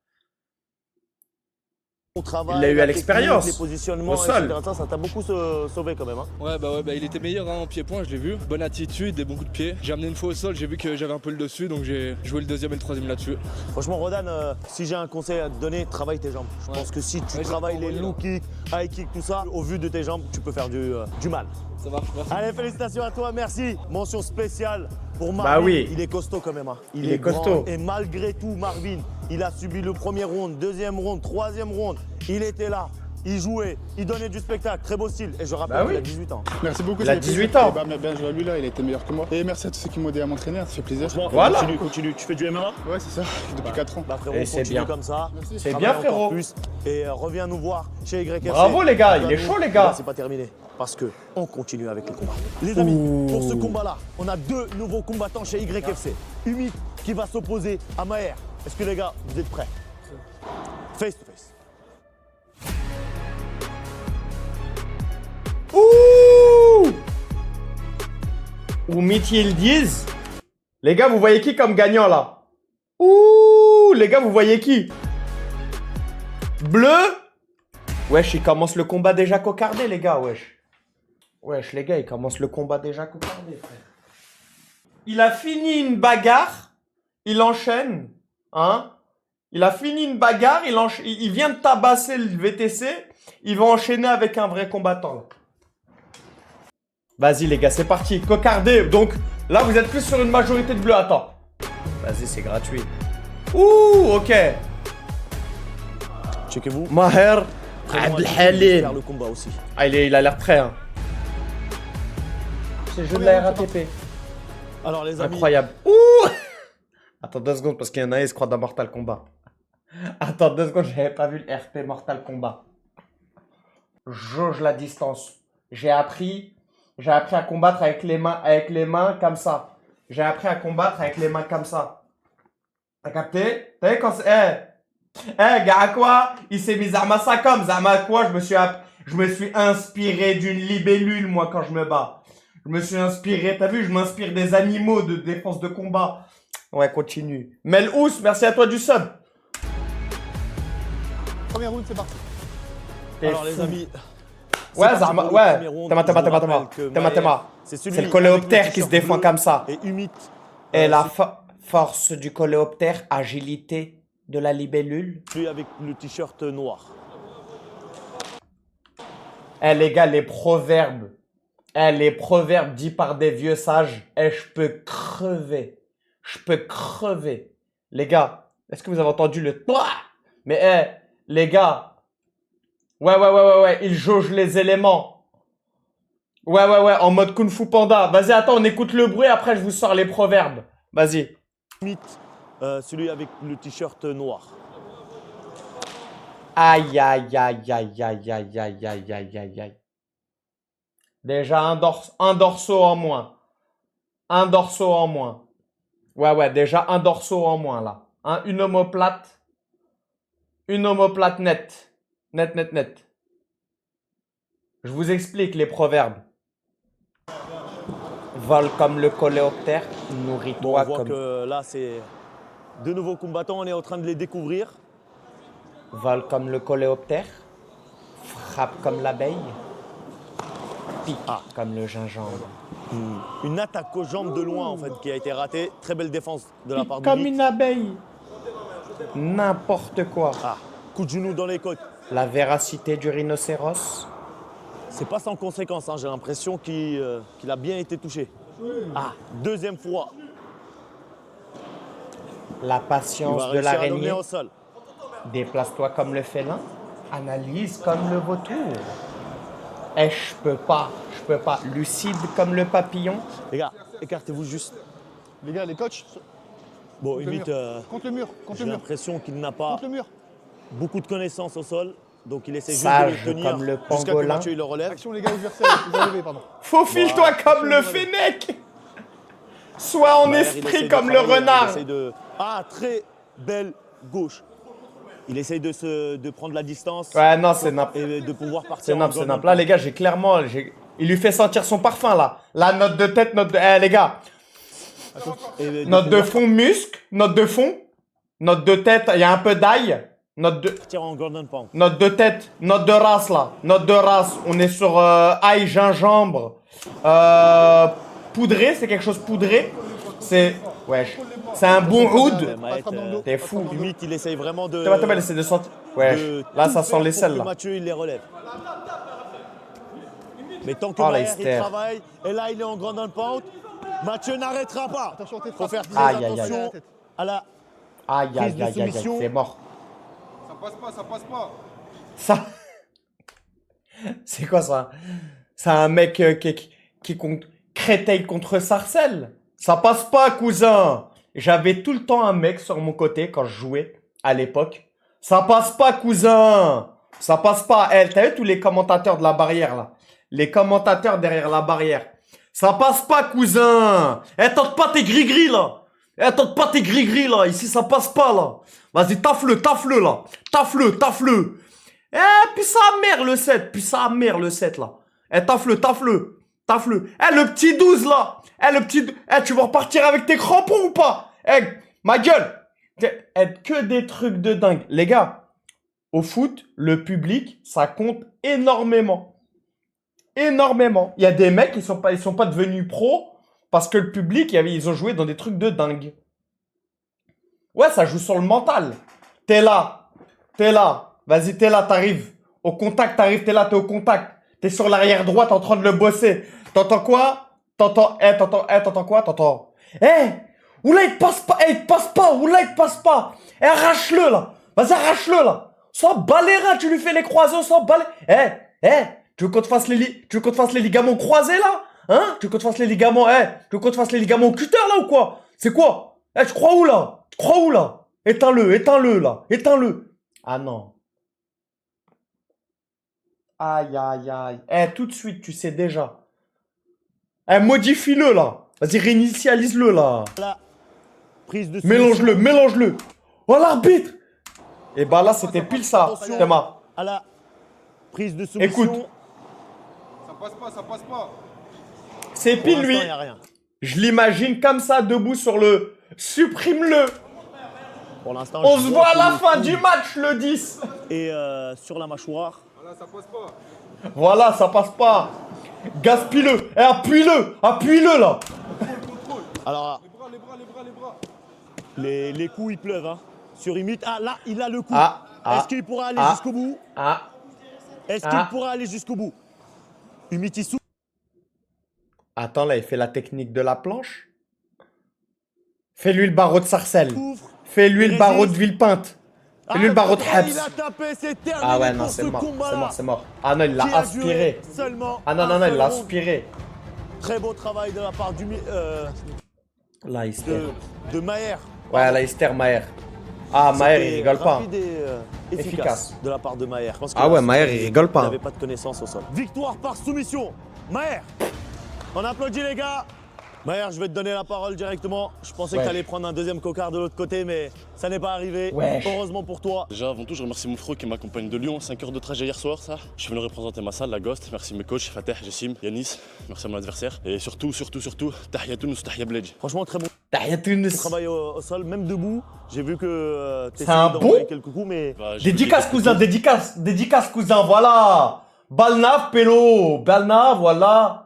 Travail, Il l'a eu la à l'expérience, technique, les positionnements, au sol. etc. Ça t'a beaucoup sauvé quand même. Hein. Ouais, bah, il était meilleur en pied-point, je l'ai vu. Bonne attitude, des bons coups de pied. J'ai amené une fois au sol, j'ai vu que j'avais un peu le dessus, donc j'ai joué le deuxième et le troisième là-dessus. Franchement, Rodan, si j'ai un conseil à te donner, travaille tes jambes. Je pense que si tu Ouais, travailles j'ai les pas low kicks, high kicks, tout ça, au vu de tes jambes, tu peux faire du mal. Ça marche, merci. Allez, félicitations à toi, merci. Mention spéciale pour Marvin. Bah oui. Il est costaud quand même. Hein. Il est grand. costaud. Et malgré tout, Marvin, il a subi le premier round, deuxième round, troisième round. Il était là. Il jouait, il donnait du spectacle, très beau style. Et je rappelle Bah qu'il oui. a 18 ans. Merci beaucoup. Il a ça fait 18 plaisir. ans. Et bah, bien joué à lui là, il était meilleur que moi. Et merci à tous ceux qui m'ont aidé à m'entraîner, ça fait plaisir. Voilà. Continue. Tu fais du MMA? Ouais, c'est ça, depuis 4 ans. Bah frérot, Et c'est continue bien. comme ça. C'est Travaille bien, encore frérot. plus. Et reviens nous voir chez YFC. Bravo, les gars, il est Reviens chaud, nous. les gars. Là, c'est pas terminé. Parce que on continue avec les combats. Les amis, pour ce combat-là, on a deux nouveaux combattants chez YFC. Humit qui va s'opposer à Maher. Est-ce que les gars, vous êtes prêts? Face to face. Ouh! Ou Yildiz. Les gars, vous voyez qui comme gagnant là? Ouh! Les gars, vous voyez qui? Bleu? Wesh, il commence le combat déjà cocardé, les gars, wesh. Wesh, les gars, il commence le combat déjà cocardé, frère. Il a fini une bagarre, il enchaîne, hein? Il a fini une bagarre, il vient de tabasser le VTC, il va enchaîner avec un vrai combattant, là. Vas-y les gars, c'est parti, cocardé. Donc là, vous êtes plus sur une majorité de bleu. Attends. Vas-y, c'est gratuit. Ouh, ok. Checkez-vous. Maher Vraiment Abdelhalim. faire le combat aussi. Ah, il a l'air prêt. Hein. C'est le jeu de la RATP. Alors les amis, Incroyable. Ouh. Attends 2 secondes parce qu'il y en a un, il se croit dans Mortal Kombat. Attends 2 secondes, j'avais pas vu le RP Mortal Kombat. Jauge la distance. J'ai appris à combattre avec les mains comme ça. J'ai appris à combattre avec les mains comme ça. T'as capté? T'as vu quand c'est... gars, quoi? Il s'est mis Zama ça comme Zama quoi? Je me suis inspiré d'une libellule, moi, quand je me bats. Je me suis inspiré, t'as vu? Je m'inspire des animaux de défense de combat. Ouais, continue. Melous, merci à toi du sub. Premier round, c'est parti. T'es alors les fou. amis. c'est Ouais, parti Zama, pour le ouais. premier round. Tema, Je vous rappelle que Maher, Tema. C'est celui C'est le avec coléoptère le qui se t-shirt défend bleu comme ça. Et Humit. Et la force du coléoptère, agilité de la libellule. Celui avec le t-shirt noir. Eh les gars, les proverbes. Les proverbes dits par des vieux sages. Je peux crever. Je peux crever. Les gars, est-ce que vous avez entendu le toi? Mais les gars. Ouais. Il jauge les éléments. Ouais, en mode Kung Fu Panda. Vas-y, attends, on écoute le bruit, après je vous sors les proverbes. Vas-y. Limite, celui avec le t-shirt noir. Aïe, aïe, aïe, aïe, aïe, aïe, aïe, aïe, aïe, aïe, aïe. Déjà un dorso en moins. Un dorso en moins. Ouais, déjà un dorso en moins là. Une omoplate. Une omoplate nette. Net. Je vous explique les proverbes. Vole comme le coléoptère, Bon, on nourris-toi voit comme... que là, c'est de nouveaux combattants. On est en train de les découvrir. Vole comme le coléoptère, frappe comme l'abeille, pique comme le gingembre. Une attaque aux jambes de loin, en fait, qui a été ratée. Très belle défense de la part Pique de comme Limite. une abeille. N'importe quoi. Ah, coup de genou dans les côtes. La véracité du rhinocéros. C'est pas sans conséquence, hein. J'ai l'impression qu'il a bien été touché. Ah, deuxième fois. La Il patience va de réussir à l'emmener l'araignée. au sol. Déplace-toi comme le félin. Analyse comme le vautour. Eh, je peux pas. Lucide comme le papillon. Les gars, écartez-vous juste. Les gars, les coachs, Bon, contre le Limite, mur. Contre le mur. Contre j'ai le mur. l'impression qu'il n'a pas Contre le mur. beaucoup de connaissances au sol. Donc il essaie juste de Sage le tenir comme le jusqu'à que pangolin. Mathieu il le relève. Action, les gars, adversaires. Vous arrivez, pardon. Faufile-toi comme le fennec. Sois en Derrière, il esprit essaie de comme le travailler, il renard. essaie de... Ah, très belle gauche. Il essaye de prendre la distance Ouais, non, c'est n'importe. et de pouvoir partir. C'est en nimp, c'est golden nimp. Là, les gars, j'ai clairement... Il lui fait sentir son parfum, là. La note de tête, note de... Eh, les gars. Et Note de fond, muscle. Note de fond. Note de tête, il y a un peu d'ail. Note de... partir en golden pound. Note de tête. Note de race, là. Note de race. On est sur ail, gingembre. Poudré, c'est quelque chose poudré. C'est... Wesh. C'est un bon oud. T'es fou. Limite, il essaye vraiment de... T'as essaie de sentir... Wesh. de Là, tout ça sent faire les pour selles, que là. Mathieu, il les relève. Mais tant que Oh, la Maher, il hystère. travaille, et là, il est en golden pound, Mathieu n'arrêtera pas. Attention, t'es Faut faire très Aïe, aïe, aïe. attention à la... Aïe, Prise aïe, de aïe, aïe, aïe. soumission. C'est mort. Ça passe pas, ça passe pas. Ça... C'est quoi ça? C'est un mec qui créteille contre Sarcelles. Ça passe pas, cousin. J'avais tout le temps un mec sur mon côté quand je jouais à l'époque. Ça passe pas, cousin. Ça passe pas. Eh, t'as vu tous les commentateurs de la barrière là? Les commentateurs derrière la barrière. Ça passe pas, cousin. Eh, tente pas tes gris-gris là. Eh, tente pas tes gris-gris là. Ici, ça passe pas là. Vas-y, tafle là. Tafle. Eh, puis ça mère le 7. Là. Eh, tafle. Eh, le petit 12 là. Eh, tu vas repartir avec tes crampons ou pas? Eh, ma gueule. Eh, que des trucs de dingue. Les gars, au foot, le public, ça compte énormément. Il y a des mecs qui sont pas devenus pros parce que le public, ils ont joué dans des trucs de dingue. Ouais, ça joue sur le mental. T'es là. Vas-y, t'es là, t'arrives. Au contact, t'es là, t'es au contact. T'es sur l'arrière droite en train de le bosser. T'entends quoi? T'entends quoi? T'entends. Oula, il te passe pas. Arrache-le, là. Vas-y, arrache-le, là. Sans bas les reins, tu lui fais les croisés, sans bas les... tu veux qu'on te fasse les ligaments croisés, là? Hein? Tu veux qu'on te fasse les ligaments, tu veux qu'on te fasse les ligaments cutter, là, ou quoi? C'est quoi? Tu crois où, là? Éteins-le, là. Ah, non. Aïe. Tout de suite, tu sais déjà. Modifie-le, là. Vas-y, réinitialise-le, là. La prise de soumission. Mélange-le. Oh, l'arbitre. Et bah là, c'était pile ça, Attention. Thomas. À la prise de soumission. Écoute. Ça passe pas. C'est Pour pile l'instant, lui. il n'y a rien. Je l'imagine comme ça, debout sur le... Supprime-le. Pour l'instant, On je se voit à que la le fin coup du match, le 10. Et sur la mâchoire. Voilà, ça passe pas. Gaspille-le. Appuie-le, là. Alors, les coups, ils pleuvent. Hein. Sur Limite. Ah, là, il a le coup. Est-ce qu'il pourra aller jusqu'au bout? Est-ce qu'il pourra aller jusqu'au bout? Limite, il souffle. Attends, là, il fait la technique de la planche. Fais-lui le barreau de Sarcelles. Fais-lui le barreau de Villepinte. Fais-lui le barreau de Il Habs. a tapé, c'est terminé Ah ouais, pour non, ce c'est mort. C'est combat-là. mort, c'est mort. Ah non, il l'a Qui a aspiré. duré seulement Ah non, non, un non, il seul l'a round. aspiré. Très beau travail de la part Leicester. de Maher. Ouais, Leicester, Maher. Ah, Maher, il C'était rigole pas. rapide et efficace Efficace. de la part de Maher. Je pense que Ah ouais, là, Maher, il rigole pas. Il n'avait pas de connaissance au sol. Victoire par soumission. Maher. On applaudit les gars. Maher, je vais te donner la parole directement. Je pensais que Wesh. tu allais prendre un deuxième cocard de l'autre côté, mais ça n'est pas arrivé. Wesh. Heureusement pour toi. Déjà, avant tout, je remercie mon frère qui m'accompagne de Lyon. 5 heures de trajet hier soir, ça. Je suis venu représenter ma salle, la Ghost. Merci mes coachs, Fateh, Jessim, Yanis. Merci à mon adversaire. Et surtout, Tahiyatoun ou Tahia Bledj. Franchement, très bon Tahiyatoun. travail au sol, même debout. J'ai vu que tu C'est un d'envoyer bon quelques coups, mais Bah, j'ai Dédicace, vu cousin, dédicace. Dédicace, cousin, voilà. Balna, Pélo. Balna, voilà.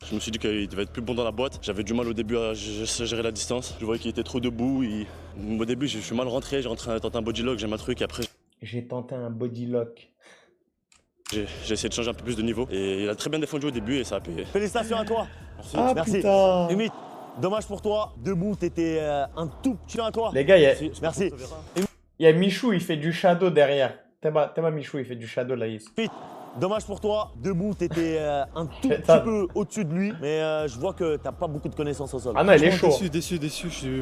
Je me suis dit qu'il devait être plus bon dans la boîte. J'avais du mal au début à gérer la distance. Je voyais qu'il était trop debout. Au début, je suis mal rentré. J'ai tenté un body lock, j'ai ma truc. Et après, J'ai tenté un body lock. j'ai essayé de changer un peu plus de niveau. Et il a très bien défendu au début et ça a payé. félicitations à toi. Ah Merci. putain. Limite, dommage pour toi. Debout, t'étais un tout petit à toi. Les gars, il Merci. y a Michou, il fait du shadow derrière. T'es ma Michou, il fait du shadow là. Dommage pour toi. Debout, t'étais un tout petit Putain. peu au-dessus de lui. Mais je vois que t'as pas beaucoup de connaissances au sol. Ah non, il est chaud. Déçu.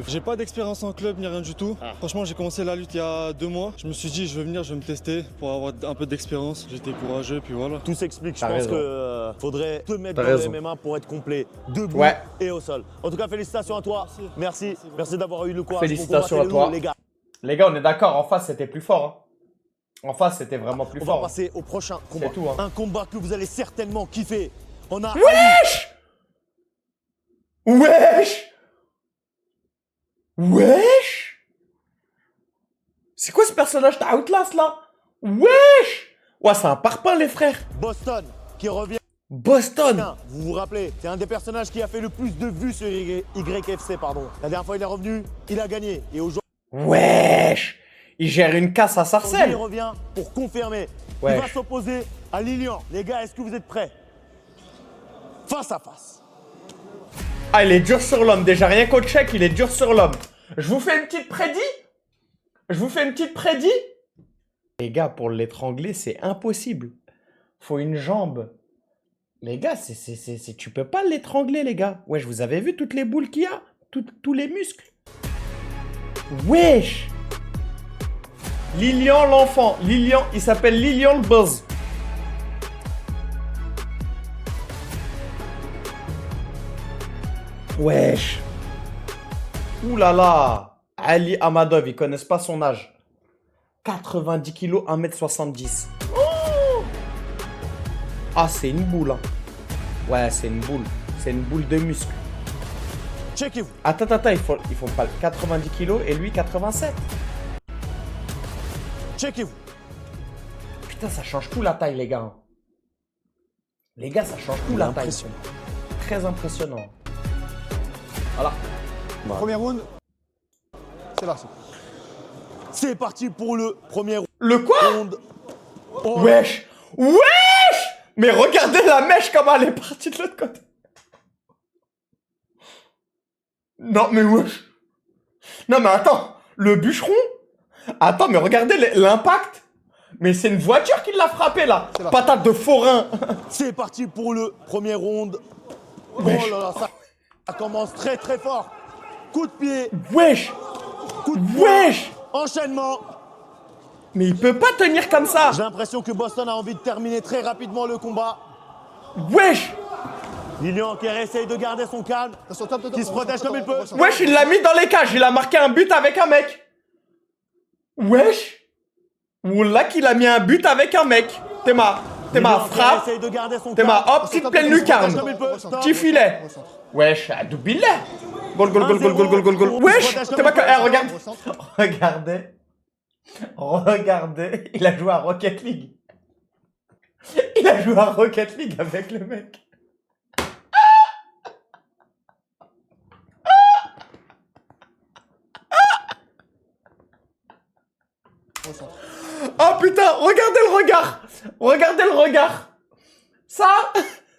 J'ai pas d'expérience en club ni rien du tout. Franchement, j'ai commencé la lutte il y a 2 mois. Je me suis dit, je vais venir, je vais me tester pour avoir un peu d'expérience. J'étais courageux, puis voilà. Tout s'explique. Je T'as pense raison. que faudrait te mettre T'as dans raison. le MMA pour être complet, debout Ouais. et au sol. En tout cas, félicitations à toi. Merci d'avoir eu le courage. Félicitations pour combattre à toi. les gars. Les gars, on est d'accord, en face, c'était plus fort. Hein. En face, c'était vraiment plus On va fort. passer au prochain combat. tout, hein. Un combat que vous allez certainement kiffer. On a Wesh! Wesh! C'est quoi ce personnage de Outlast là? Wesh! Ouais, c'est un parpaing les frères. Boston qui revient. Boston. Vous vous rappelez, c'est un des personnages qui a fait le plus de vues sur YFC, pardon. La dernière fois, il est revenu, il a gagné. Et aujourd'hui, Wesh! Il gère une casse à il Sarcelles. revient pour confirmer. Ouais. Il va s'opposer à Lilian. Les gars, est-ce que vous êtes prêts? Face à face. Ah, il est dur sur l'homme. Déjà, rien qu'au check, il est dur sur l'homme. Je vous fais une petite prédit. Les gars, pour l'étrangler, c'est impossible. Faut une jambe. Les gars, tu peux pas l'étrangler, les gars. Wesh, vous avez vu toutes les boules qu'il y a? Tous les muscles. Wesh! Lilian l'enfant. Lilian, il s'appelle Lilian le Buzz. Wesh. Ouh là là. Ali Amadov, ils connaissent pas son âge. 90 kilos, 1m70. Oh, ah, c'est une boule. Hein. Ouais, c'est une boule. C'est une boule de muscle. Checkez-vous. Attends, ils font pas 90 kilos et lui 87. Checkez-vous. Putain, ça change tout la taille, les gars. Les gars, ça change tout la taille. Impressionnant. Très impressionnant. Voilà. Premier round, c'est parti. C'est parti pour le premier Le quoi? round. Oh, Wesh! Mais regardez la mèche comment elle est partie de l'autre côté. Non mais wesh. Non mais attends, le bûcheron. Attends mais regardez l'impact. Mais c'est une voiture qui l'a frappé là. Patate de forain. C'est parti pour le premier round. Oh Wesh. là là, ça commence très très fort. Coup de pied, Wesh. coup de poing, Wesh. enchaînement. Mais il peut pas tenir comme ça. J'ai l'impression que Boston a envie de terminer très rapidement le combat. Wesh. Lilian qui essaye de garder son calme, qui se protège comme il peut. Wesh, il l'a mis dans les cages. Il a marqué un but avec un mec. Wesh. Oula qu'il a mis un but avec un mec. T'es ma Lilian qui frappe. essaye de garder son T'es calme. ma hop, petite pleine lucarne. Comme il peut. Stop. Petit filet. Wesh, à doubillet. Goal. 1-0. Wesh, Protège t'es comme pas il peut. que. Regarde. Regardez. Il a joué à Rocket League. Il a joué à Rocket League avec le mec. Oh putain, regardez le regard. Regardez le regard. Ça,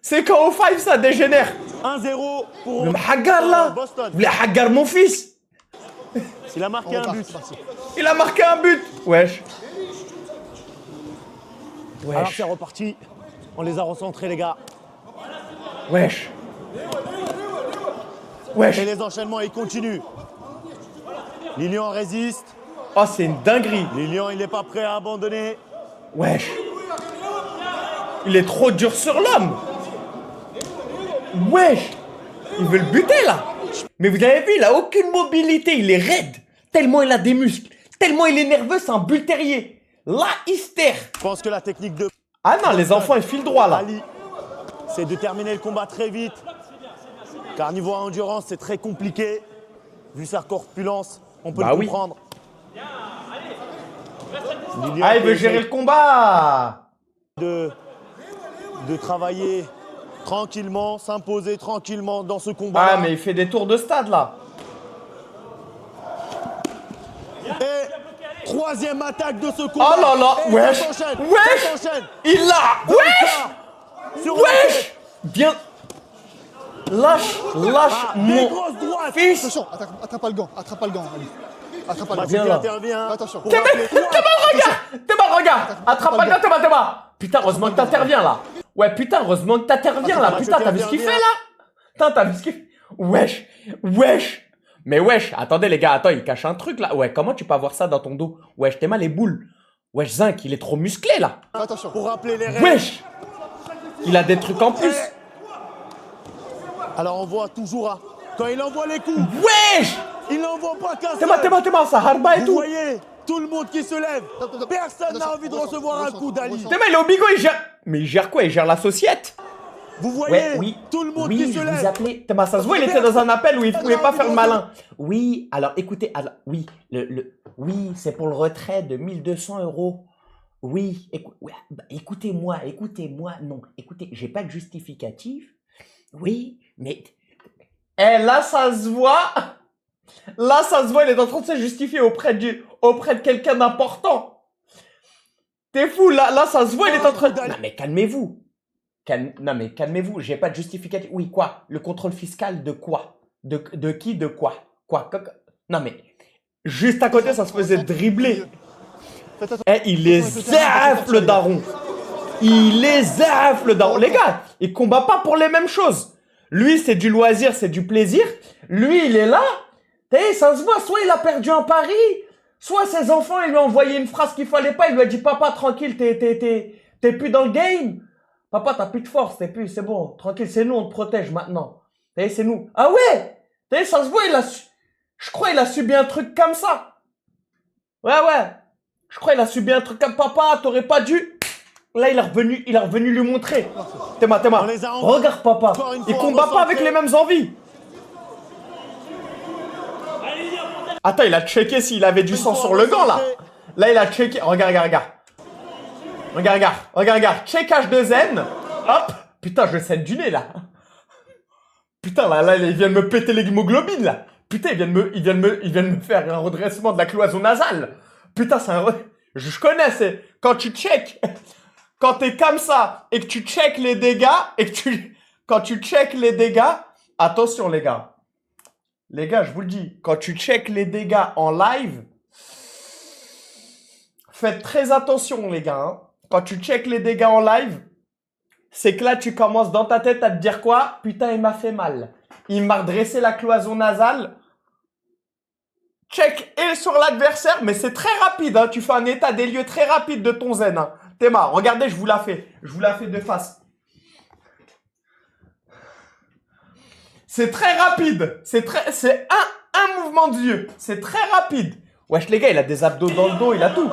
c'est quand au 5 ça dégénère. 1-0 pour Le hagar là. Boston. Vous voulez hagar mon fils? Il a marqué un but. Il a marqué un but. Wesh. Alors Wesh. c'est reparti. On les a recentrés, les gars. Wesh. Wesh. Et les enchaînements, ils continuent. Lilian résiste. Oh, c'est une dinguerie. Lilian, il n'est pas prêt à abandonner. Wesh. Il est trop dur sur l'homme. Wesh. Il veut le buter, là. Mais vous avez vu, il a aucune mobilité. Il est raide. Tellement il a des muscles. Tellement il est nerveux, c'est un bull terrier. Là, hystère. Je pense que la technique de Ah non, les enfants, ils filent droit, là. Ali, c'est de terminer le combat très vite. Car niveau endurance, c'est très compliqué. Vu sa corpulence, on peut Bah le oui. comprendre. Lilian Ah, il veut qui gérer essaie le combat. de travailler tranquillement, s'imposer tranquillement dans ce combat. Ah, mais il fait des tours de stade, là. Et troisième attaque de ce combat. Oh là là, Et wesh. ça s'enchaîne, Wesh. ça s'enchaîne. Il l'a. Dans le Wesh. corps, sur le Wesh. Bien. Lâche Ah, des mon grosses droites. fils. Attention, attrape pas le gant, Ali. Attrape pas le Mathieu gant. qui là. intervient. Attention. pour T'es rappeler- mal, regarde. Attrape pas le gars, t'es mal. Putain, heureusement que t'interviens, là. Ouais, putain, heureusement que t'interviens, là. Putain, t'as vu ce qu'il fait, là? Putain, t'as vu ce qu'il fait? Wesh. Wesh. Mais wesh, attendez, les gars, attends, il cache un truc, là. Ouais, comment tu peux avoir ça dans ton dos? Wesh, t'es mal les boules. Wesh, Zinc, il est trop musclé, là. Attention. Pour rappeler les règles. Wesh. Il a des trucs en plus. Alors on voit toujours, quand il envoie les coups, Wesh. il n'envoie pas qu'un T'es seul. mal, ça harba et Vous tout. voyez, tout le monde qui se lève. Personne n'a envie de recevoir un coup d'Ali. T'es mal, il est au bigot, il gère. Mais il gère quoi? Il gère la société? Vous voyez, Ouais, oui. tout le monde oui, qui se je lève. vous appelais. Thomas, ça se voit, il était dans un appel où il pouvait pas faire le malin. Oui, alors écoutez, alors, oui, oui, c'est pour le retrait de 1200 €. Oui, ouais, bah, écoutez-moi, non, écoutez, j'ai pas de justificatif. Oui, mais. Eh, là, ça se voit. Là, ça se voit, il est en train de se justifier auprès de quelqu'un d'important. T'es fou, là, ça se voit, il est en train de. Non, mais calmez-vous. Non mais calmez-vous, j'ai pas de justificatif. Oui, quoi? Le contrôle fiscal de quoi? De qui? De quoi? Quoi? Non mais, juste à côté, ça se faisait dribbler. Eh, il les zaf, le daron. Il les zaf, le daron. Les gars, il combat pas pour les mêmes choses. Lui, c'est du loisir, c'est du plaisir. Lui, il est là. Eh, ça se voit, soit il a perdu un pari, soit ses enfants, ils lui ont envoyé une phrase qu'il fallait pas. Il lui a dit, papa, tranquille, t'es plus dans le game. Papa, t'as plus de force, c'est bon, tranquille, c'est nous, on te protège maintenant. T'as vu, c'est nous. Ah ouais! T'as vu, ça se voit, je crois il a subi un truc comme ça. Ouais. Je crois il a subi un truc comme papa, t'aurais pas dû. Là, il est revenu lui montrer. Théma. On les a encore- Regarde papa, encore une il fois combat pas avec recentrés. les mêmes envies. Attends, il a checké s'il avait du sang sur le gant, là. Là, il a checké. Regarde. Regarde. Checkage de zen. Hop. Putain, je saigne du nez, là. Putain, là, il vient de me péter l'hémoglobine, là. Putain, il vient de me faire un redressement de la cloison nasale. Putain, je connais, c'est quand tu check. Quand t'es comme ça et que tu check les dégâts quand tu check les dégâts, attention, les gars. Les gars, je vous le dis, quand tu check les dégâts en live, faites très attention, les gars. Hein. Quand tu check les dégâts en live, c'est que là, tu commences dans ta tête à te dire quoi? Putain, il m'a fait mal. Il m'a redressé la cloison nasale. Check et sur l'adversaire, mais c'est très rapide. Hein. Tu fais un état des lieux très rapide de ton zen. Hein. Théma, regardez, je vous la fais. Je vous la fais de face. C'est très rapide. C'est un mouvement d'yeux. C'est très rapide. Wesh, les gars, il a des abdos dans le dos, il a tout.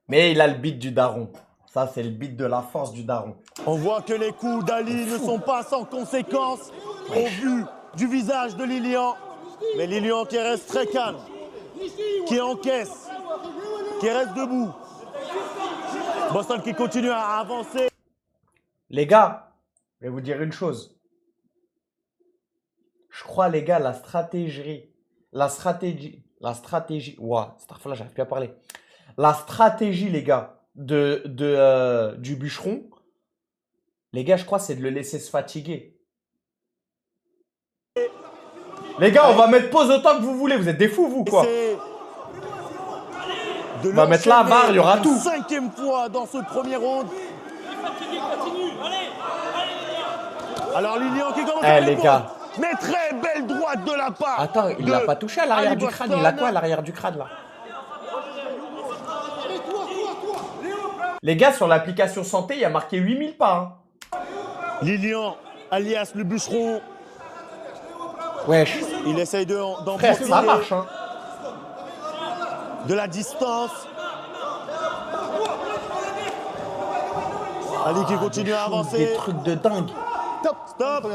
Mais il a le beat du daron. Ça, c'est le beat de la force du daron. On voit que les coups d'Ali ne sont pas sans conséquences au vu du visage de Lilian. Mais Lilian qui reste très calme, qui encaisse, qui reste debout. Boston qui continue à avancer. Les gars, je vais vous dire une chose. Je crois, les gars, la stratégie. Ouah, là, j'arrive plus à parler. La stratégie, les gars, du bûcheron, les gars, je crois, c'est de le laisser se fatiguer. Les gars, on va mettre pause autant que vous voulez. Vous êtes des fous, vous, quoi. de On va mettre là, VAR, il y aura une tout. 5e fois dans ce premier round. Alors Lilian qui commence à les répondre. gars. Mais très belle droite de la part. Attends, il de l'a pas touché à l'arrière Ali du crâne. Il a Boston. quoi à l'arrière du crâne là? Les gars, sur l'application santé, il y a marqué 8000 pas. Hein. Lilian, alias le bûcheron, Wesh. il essaye d'en Frère, profiter ça marche. Hein. de la distance. Ali qui continue à Des avancer. trucs de dingue. Stop.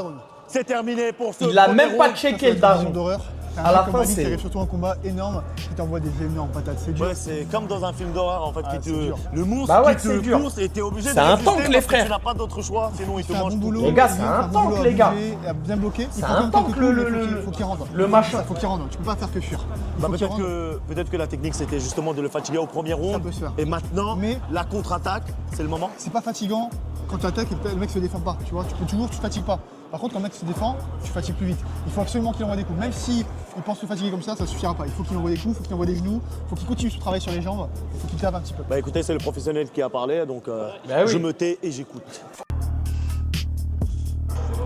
C'est terminé pour ce Il a premier même pas round. checké le daron. d'horreur. À la fin, qui c'est. arrive surtout un combat énorme, qui t'envoie des énormes patates. C'est dur. Ouais, c'est comme dans un film d'horreur en fait, Ah, qui c'est dur. le monstre Bah ouais, qui c'est te dur. pousse et t'es obligé de C'est un résister tank, les parce que frères. Tu n'as pas d'autre choix, sinon il te C'est un mange bon tout. boulot. Les gars, c'est Lui, un bon tank, boulot à les gars. bouger, à bien bloquer. Il C'est faut un quand même tank, quelques le- coups, le- mais faut qu'il rentre. le machin. Il faut qu'il rentre. Tu peux pas faire que fuir. Il Bah, faut qu'il peut-être rentre. que la technique c'était justement de le fatiguer au premier round. peut se faire. Et maintenant, Mais- la contre-attaque, c'est le moment. C'est pas fatigant quand tu attaques et le mec se défend pas. Tu vois, tu fatigues pas. Par contre, quand le mec se défend, tu fatigues plus vite. Il faut absolument qu'il envoie des coups. Même si il pense se fatiguer comme ça suffira pas. Il faut qu'il envoie des coups, il faut qu'il envoie des genoux, il faut qu'il continue son travail sur les jambes, il faut qu'il tape un petit peu. Bah écoutez, c'est le professionnel qui a parlé, donc Bah oui. je me tais et j'écoute.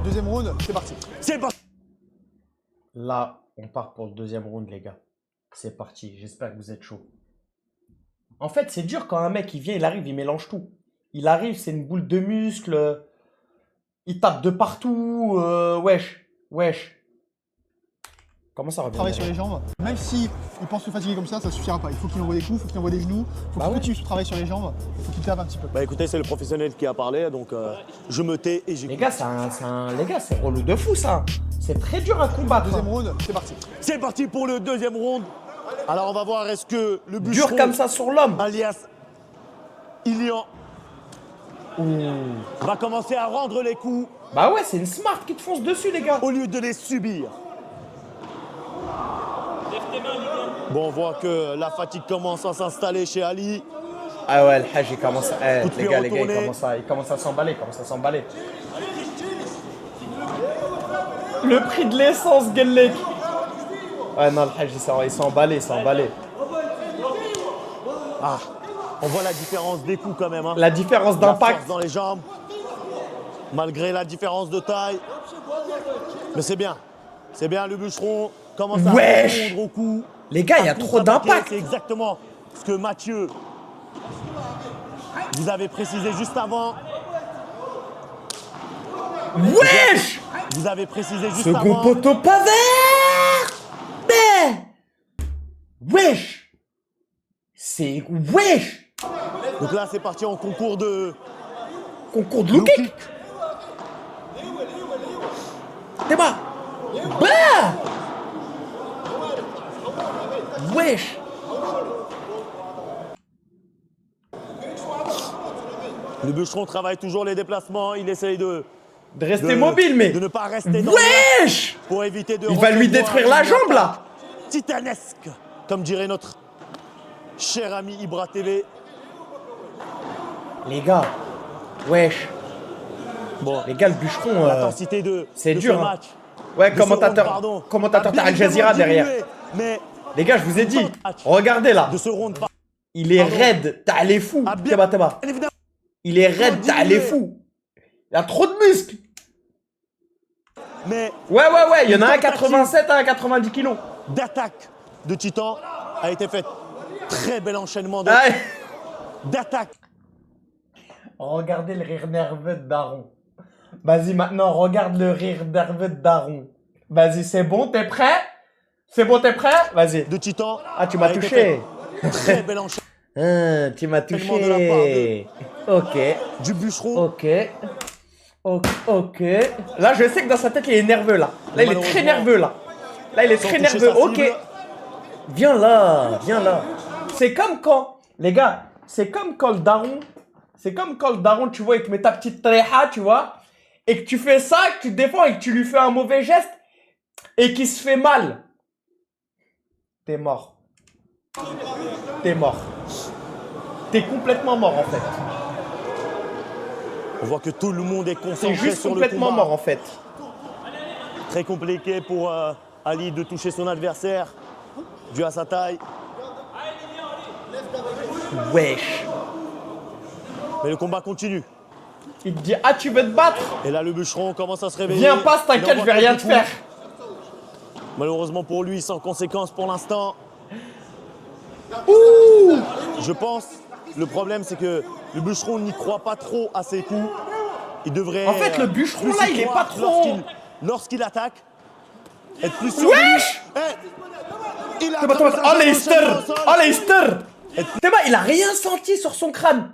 Deuxième round, c'est parti. C'est parti. Là, on part pour le deuxième round, les gars. C'est parti. J'espère que vous êtes chauds. En fait, c'est dur quand un mec il vient, il arrive, il mélange tout. Il arrive, c'est une boule de muscles. Il tape de partout. Wesh. Comment ça revient Travail sur derrière les jambes. Même si il pense se fatiguer comme ça suffira pas. Il faut qu'il envoie des coups, il faut qu'il envoie des genoux, il faut Bah qu'il ouais. continue son travail sur les jambes, il faut qu'il tape un petit peu. Bah écoutez, c'est le professionnel qui a parlé, donc je me tais et Les j'écoute. gars, les gars, c'est relou de fou ça. C'est très dur à combattre. Deuxième round, c'est parti. C'est parti pour le deuxième round. Alors on va voir est-ce que le bûcheron, Dur comme ça sur l'homme. alias Ilian, va commencer à rendre les coups Bah ouais, c'est une smart qui te fonce dessus, les gars. au lieu de les subir. Bon, on voit que la fatigue commence à s'installer chez Ali. Ah ouais, le Hajj, il commence à... Coup de les pied gars, retourné. il commence à s'emballer, Le prix de l'essence, Gellek. Ouais, non, le Hajj, il s'est emballé. Ah, on voit la différence des coups quand même. Hein. La différence La d'impact. force dans les jambes, malgré la différence de taille. Mais c'est bien. C'est bien, le bûcheron commence à Wesh. répondre au coup. Les gars, il y a À trop contre-attaquer, d'impact. C'est exactement ce que Mathieu vous avez précisé juste avant. Wesh. Vous avez précisé juste Second avant. poteau pas vert. Mais. Wesh. C'est... Wesh. Donc là, c'est parti en concours de Concours de low kick. T'es bas. Bah. Wesh. Le bûcheron travaille toujours les déplacements. Il essaye de Rester mobile, mais... de ne pas rester dans l'air Wesh. pour éviter de Il va lui recevoir détruire la une jambe, là. attaque titanesque, comme dirait notre cher ami Ibra TV. Les gars. Wesh. Bon, Les gars, le bûcheron... l'intensité de c'est de dur, ce hein. match. Ouais, de ce round, pardon, commentateur a bien Al Jazeera évidemment derrière. diminué, Mais Les gars, je vous ai dit, match. regardez là. de ce round, Il est pardon. raide, t'as les fous. a bien Teba. évidemment Il est raide, t'as les fous. Il a trop de muscles. mais Ouais, il y en a un à Une tentative. 87, un à 90 kilos. d'attaque de Titan a été faite. Très bel enchaînement Ouais. d'attaque. Regardez le rire nerveux de Daron. Vas-y, maintenant, regarde le rire nerveux de Daron. Vas-y, c'est bon, t'es prêt? C'est bon, t'es prêt? Vas-y. De Titan. Ah, tu m'as a été touché. faite. Très bel enchaînement Ah, tu m'as Tellement de la part touché. du bûcheron. Ok. Là, je sais que dans sa tête, il est nerveux, là. Là, il est très Malheureusement, nerveux, là. Là, il est sans très toucher nerveux. sa Ok. cible. Viens là. C'est comme quand, les gars, c'est comme quand le daron, tu vois, il te met ta petite tréha, tu vois, et que tu fais ça, que tu te défends et que tu lui fais un mauvais geste et qu'il se fait mal. T'es mort. T'es complètement mort, en fait. On voit que tout le monde est T'es concentré juste sur le complètement combat. mort, en fait. Très compliqué pour Ali de toucher son adversaire dû à sa taille. Wesh. Mais le combat continue. Il te dit, ah, tu veux te battre? Et là, le bûcheron commence à se réveiller. Viens, passe, t'inquiète, je vais rien te faire. Malheureusement pour lui, sans conséquence pour l'instant. Ouh! Je pense, le problème, c'est que le bûcheron n'y croit pas trop à ses coups. Il devrait. En fait, le bûcheron, plus là, y il est croire pas trop- Lorsqu'il attaque, être plus sûr. de lui. Wesh! Il a Théma, attrapé Théma, sa oh, jambe Leicester! au sol. Oh, Leicester! Théma, il a rien senti sur son crâne.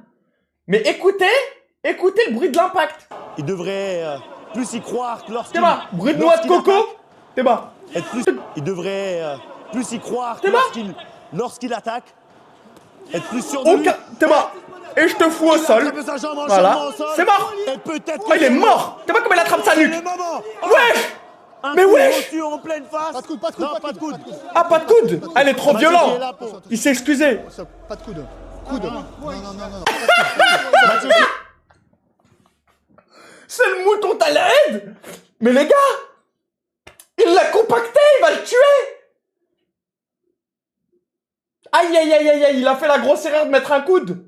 Mais écoutez le bruit de l'impact. Il devrait plus y croire que lorsqu'il. Théma, bruit de noix de coco. Théma. Être plus. Il devrait plus y croire que Théma. lorsqu'il attaque, être plus sûr de lui. Aucun. Théma. Et je te fous au Il a sol. attrapé sa jambe Voilà. enchaînement au sol. C'est mort. Et peut-être. Oh, il est mort. Théma, comme il attrape sa C'est nuque. le moment. Wesh! Un Mais coup wesh! reçu en pleine face. Pas de coude, pas de coude, Non, pas de coude. Ah, pas de coude. Elle est trop Mathieu qui est violente. là pour- Il s'est excusé. Stop, pas de coude. Coude. Non, non, non, non, non. Mathieu qui- C'est le mouton Taled. Mais les gars, il l'a compacté, il va le tuer. Aïe, aïe, aïe, aïe, aïe, il a fait la grosse erreur de mettre un coude.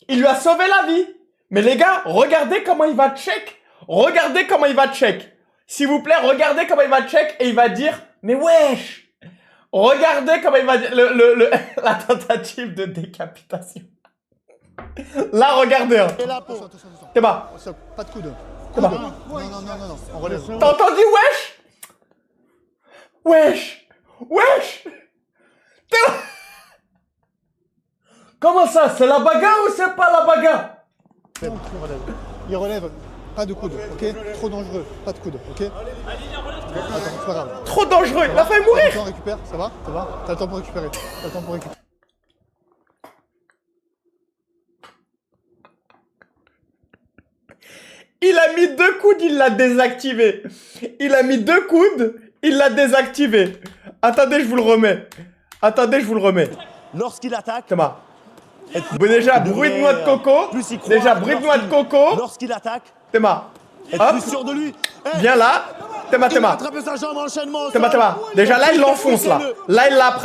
Il lui a sauvé la vie. Mais les gars, regardez comment il va check. Regardez comment il va check. S'il vous plaît, regardez comment il va check et il va dire, mais wesh. Regardez comment il va dire la tentative de décapitation. Là, regardez. Hein. est là pour. Attention. T'es bas. Stop, pas de coude. T'es bas. Non, non. On relève. T'as entendu wesh? Wesh. Wesh. T'es- Comment ça? C'est la bagarre ou c'est pas la bagarre? Il relève. Pas de coude, ok? Trop dangereux. Pas de coude, ok? Attends, c'est pas grave. Trop dangereux, il a failli T'as mourir. le temps, récupère, ça va? Ça va? T'as le temps pour récupérer. T'as le temps pour récupérer. Il a mis 2 coudes, il l'a désactivé. Il a mis 2 coudes, il l'a désactivé. Attendez, je vous le remets. Lorsqu'il attaque. Thomas. Bon, déjà, il bruit de devrait, noix de coco. plus y croire Déjà, que bruit de noix de lorsqu'il- coco. Lorsqu'il attaque, Thomas. être Hop, plus sûr de lui. viens là. Il a Thomas. attrapé sa jambe enchaînement au sol. Thomas. Déjà, là, il l'enfonce, là. Poussez-le. Là, il l'a...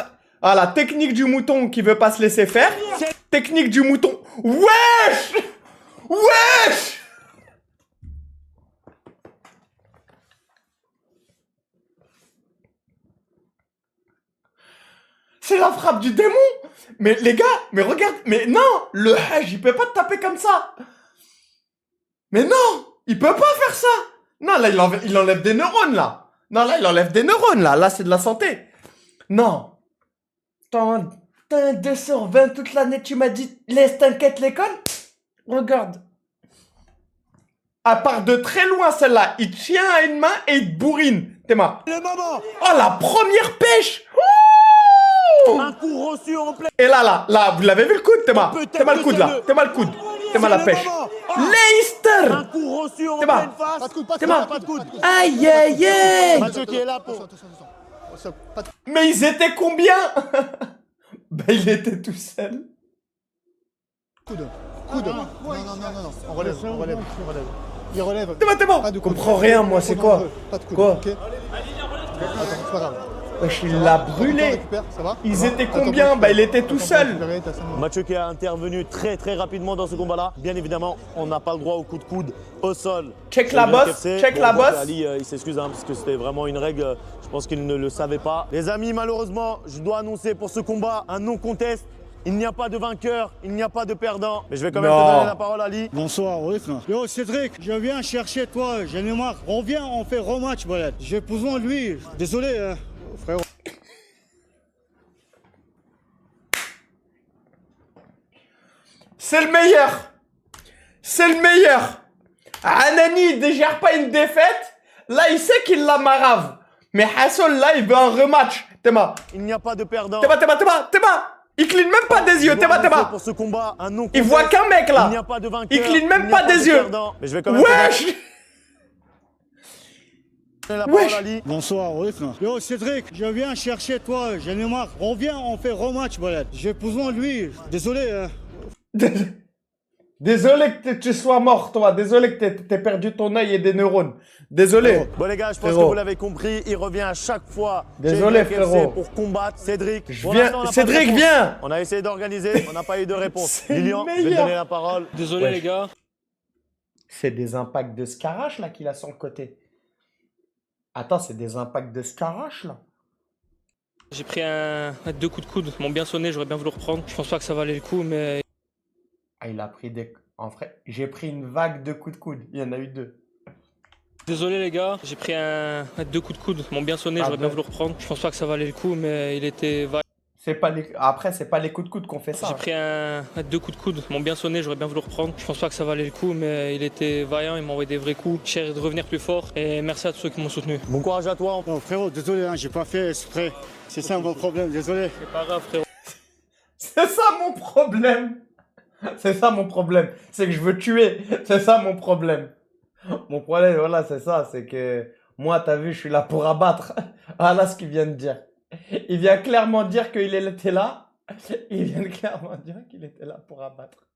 Voilà, technique du mouton qui veut pas se laisser faire. Technique du mouton. Wesh! Wesh! C'est la frappe du démon! Mais les gars, mais regarde, mais non! Le Hajj, il peut pas te taper comme ça! Mais non! Il peut pas faire ça! Non, là, il enlève des neurones, là! Non, là, il enlève des neurones, là! Là, c'est de la santé! Non! T'as un 2 sur 20 toute l'année, tu m'as dit, laisse t'inquiète l'école? Regarde! À part de très loin, celle-là, il tient à une main et il te bourrine! Théma! Le moment. Oh, la première pêche! Ouh! Un coup reçu en pleine. Et là, vous l'avez vu le coude, Théma? Peut-être Théma le que coude, c'est là. le- Théma le coude. Théma la le pêche. moment. Oh. Leicester! Un coup reçu en C'est bon. pleine face. Pas de coude, pas de Théma. coude. Pas de coude. Aïe, aïe, aïe! Mathieu qui est là pour. Attention. Stop, pas de Mais ils étaient combien? Ben, il était tout seul. coude. Coude. Non. On relève. Il relève. Théma! Pas de Je coude. comprends rien, moi, c'est Trop quoi? dangereux. Pas de coude, Quoi? ok? Attends, c'est pas grave. Wesh, il l'a T'as le temps, brûlé. récupère, ça va? Ils Ça va? étaient T'as le temps combien? pour Bah, il récupérer. était tout T'as le temps pour seul. récupérer, t'as 5 minutes. Mathieu qui a intervenu très rapidement dans ce combat-là. Bien évidemment, on n'a pas le droit au coup de coude au sol. Check Sur la le bosse, KFC. check Bon, la on voit bosse. qu'Ali, il s'excuse parce que c'était vraiment une règle. Je pense qu'il ne le savait pas. Les amis, malheureusement, je dois annoncer pour ce combat un non-contest. Il n'y a pas de vainqueur, il n'y a pas de perdant. Mais je vais quand même Non. te donner la parole, Ali. Bonsoir, oui, frère. Yo, Cédric, je viens chercher toi, j'en ai marre. On vient, on fait rematch, voilà. J'ai besoin de lui. Désolé, hein, frère. C'est le meilleur. C'est le meilleur. Anani, il dégère pas une défaite. Là, il sait qu'il l'a marave. Mais Hassol, là, il veut un rematch. Théma. Il n'y a pas de perdant. Théma. Il cligne même pas des yeux. Je dois annoncer Théma. pour ce combat un Il non-contest. voit qu'un mec, Il là. n'y a pas de vainqueur. Il cligne même n'y a pas des de yeux. perdant. Mais je vais quand même te Wesh. donner la parole, Wesh. Ali. Bonsoir, oui, frère. Yo, Cédric, je viens chercher toi, j'en ai marre. On vient, on fait rematch, voilà. J'ai besoin de lui. Désolé, hein. Désolé que tu sois mort, toi. Désolé que t'aies perdu ton œil et des neurones. Désolé. Bon les gars, je pense Frérot. que vous l'avez compris, il revient à chaque fois chez Désolé, YFC frérot. pour combattre Cédric. Je Pour viens- l'instant, on n'a pas de Cédric, réponse. viens. On a essayé d'organiser, on n'a pas eu de réponse. C'est Lilian, je vais te meilleur. donner la parole. Désolé Ouais. les gars. C'est des impacts de Scarache, là, qu'il a sur le côté. Attends, c'est des impacts de Scarache, là. J'ai pris 2 coups de coude. Ils m'ont bien sonné, j'aurais bien voulu reprendre. Je pense pas que ça valait le coup, mais Ah, il a pris des... En vrai, j'ai pris une vague de coups de coude. Il y en a eu 2. désolé les gars. J'ai pris 2 coups de coude. Ils m'ont bien sonné, Ah, j'aurais bien deux. voulu reprendre. Je pense pas que ça valait le coup, mais il était vaillant. C'est pas les... Après, c'est pas les coups de coude qu'on fait ça. J'ai pris 2 coups de coude. Ils m'ont bien sonné, j'aurais bien voulu reprendre. Je pense pas que ça valait le coup, mais il était vaillant, il m'a envoyé des vrais coups. J'ai de revenir plus fort et merci à tous ceux qui m'ont soutenu. Bon courage à toi. Non, frérot, désolé, hein, j'ai pas fait exprès. C'est ça mon problème, désolé. C'est pas grave frérot. C'est ça mon problème. C'est ça mon problème. C'est que je veux tuer. C'est ça mon problème. Mon problème, voilà, c'est ça. C'est que moi, t'as vu, je suis là pour abattre. Voilà ce qu'il vient de dire. Il vient clairement dire qu'il était là. Il vient clairement dire qu'il était là pour abattre.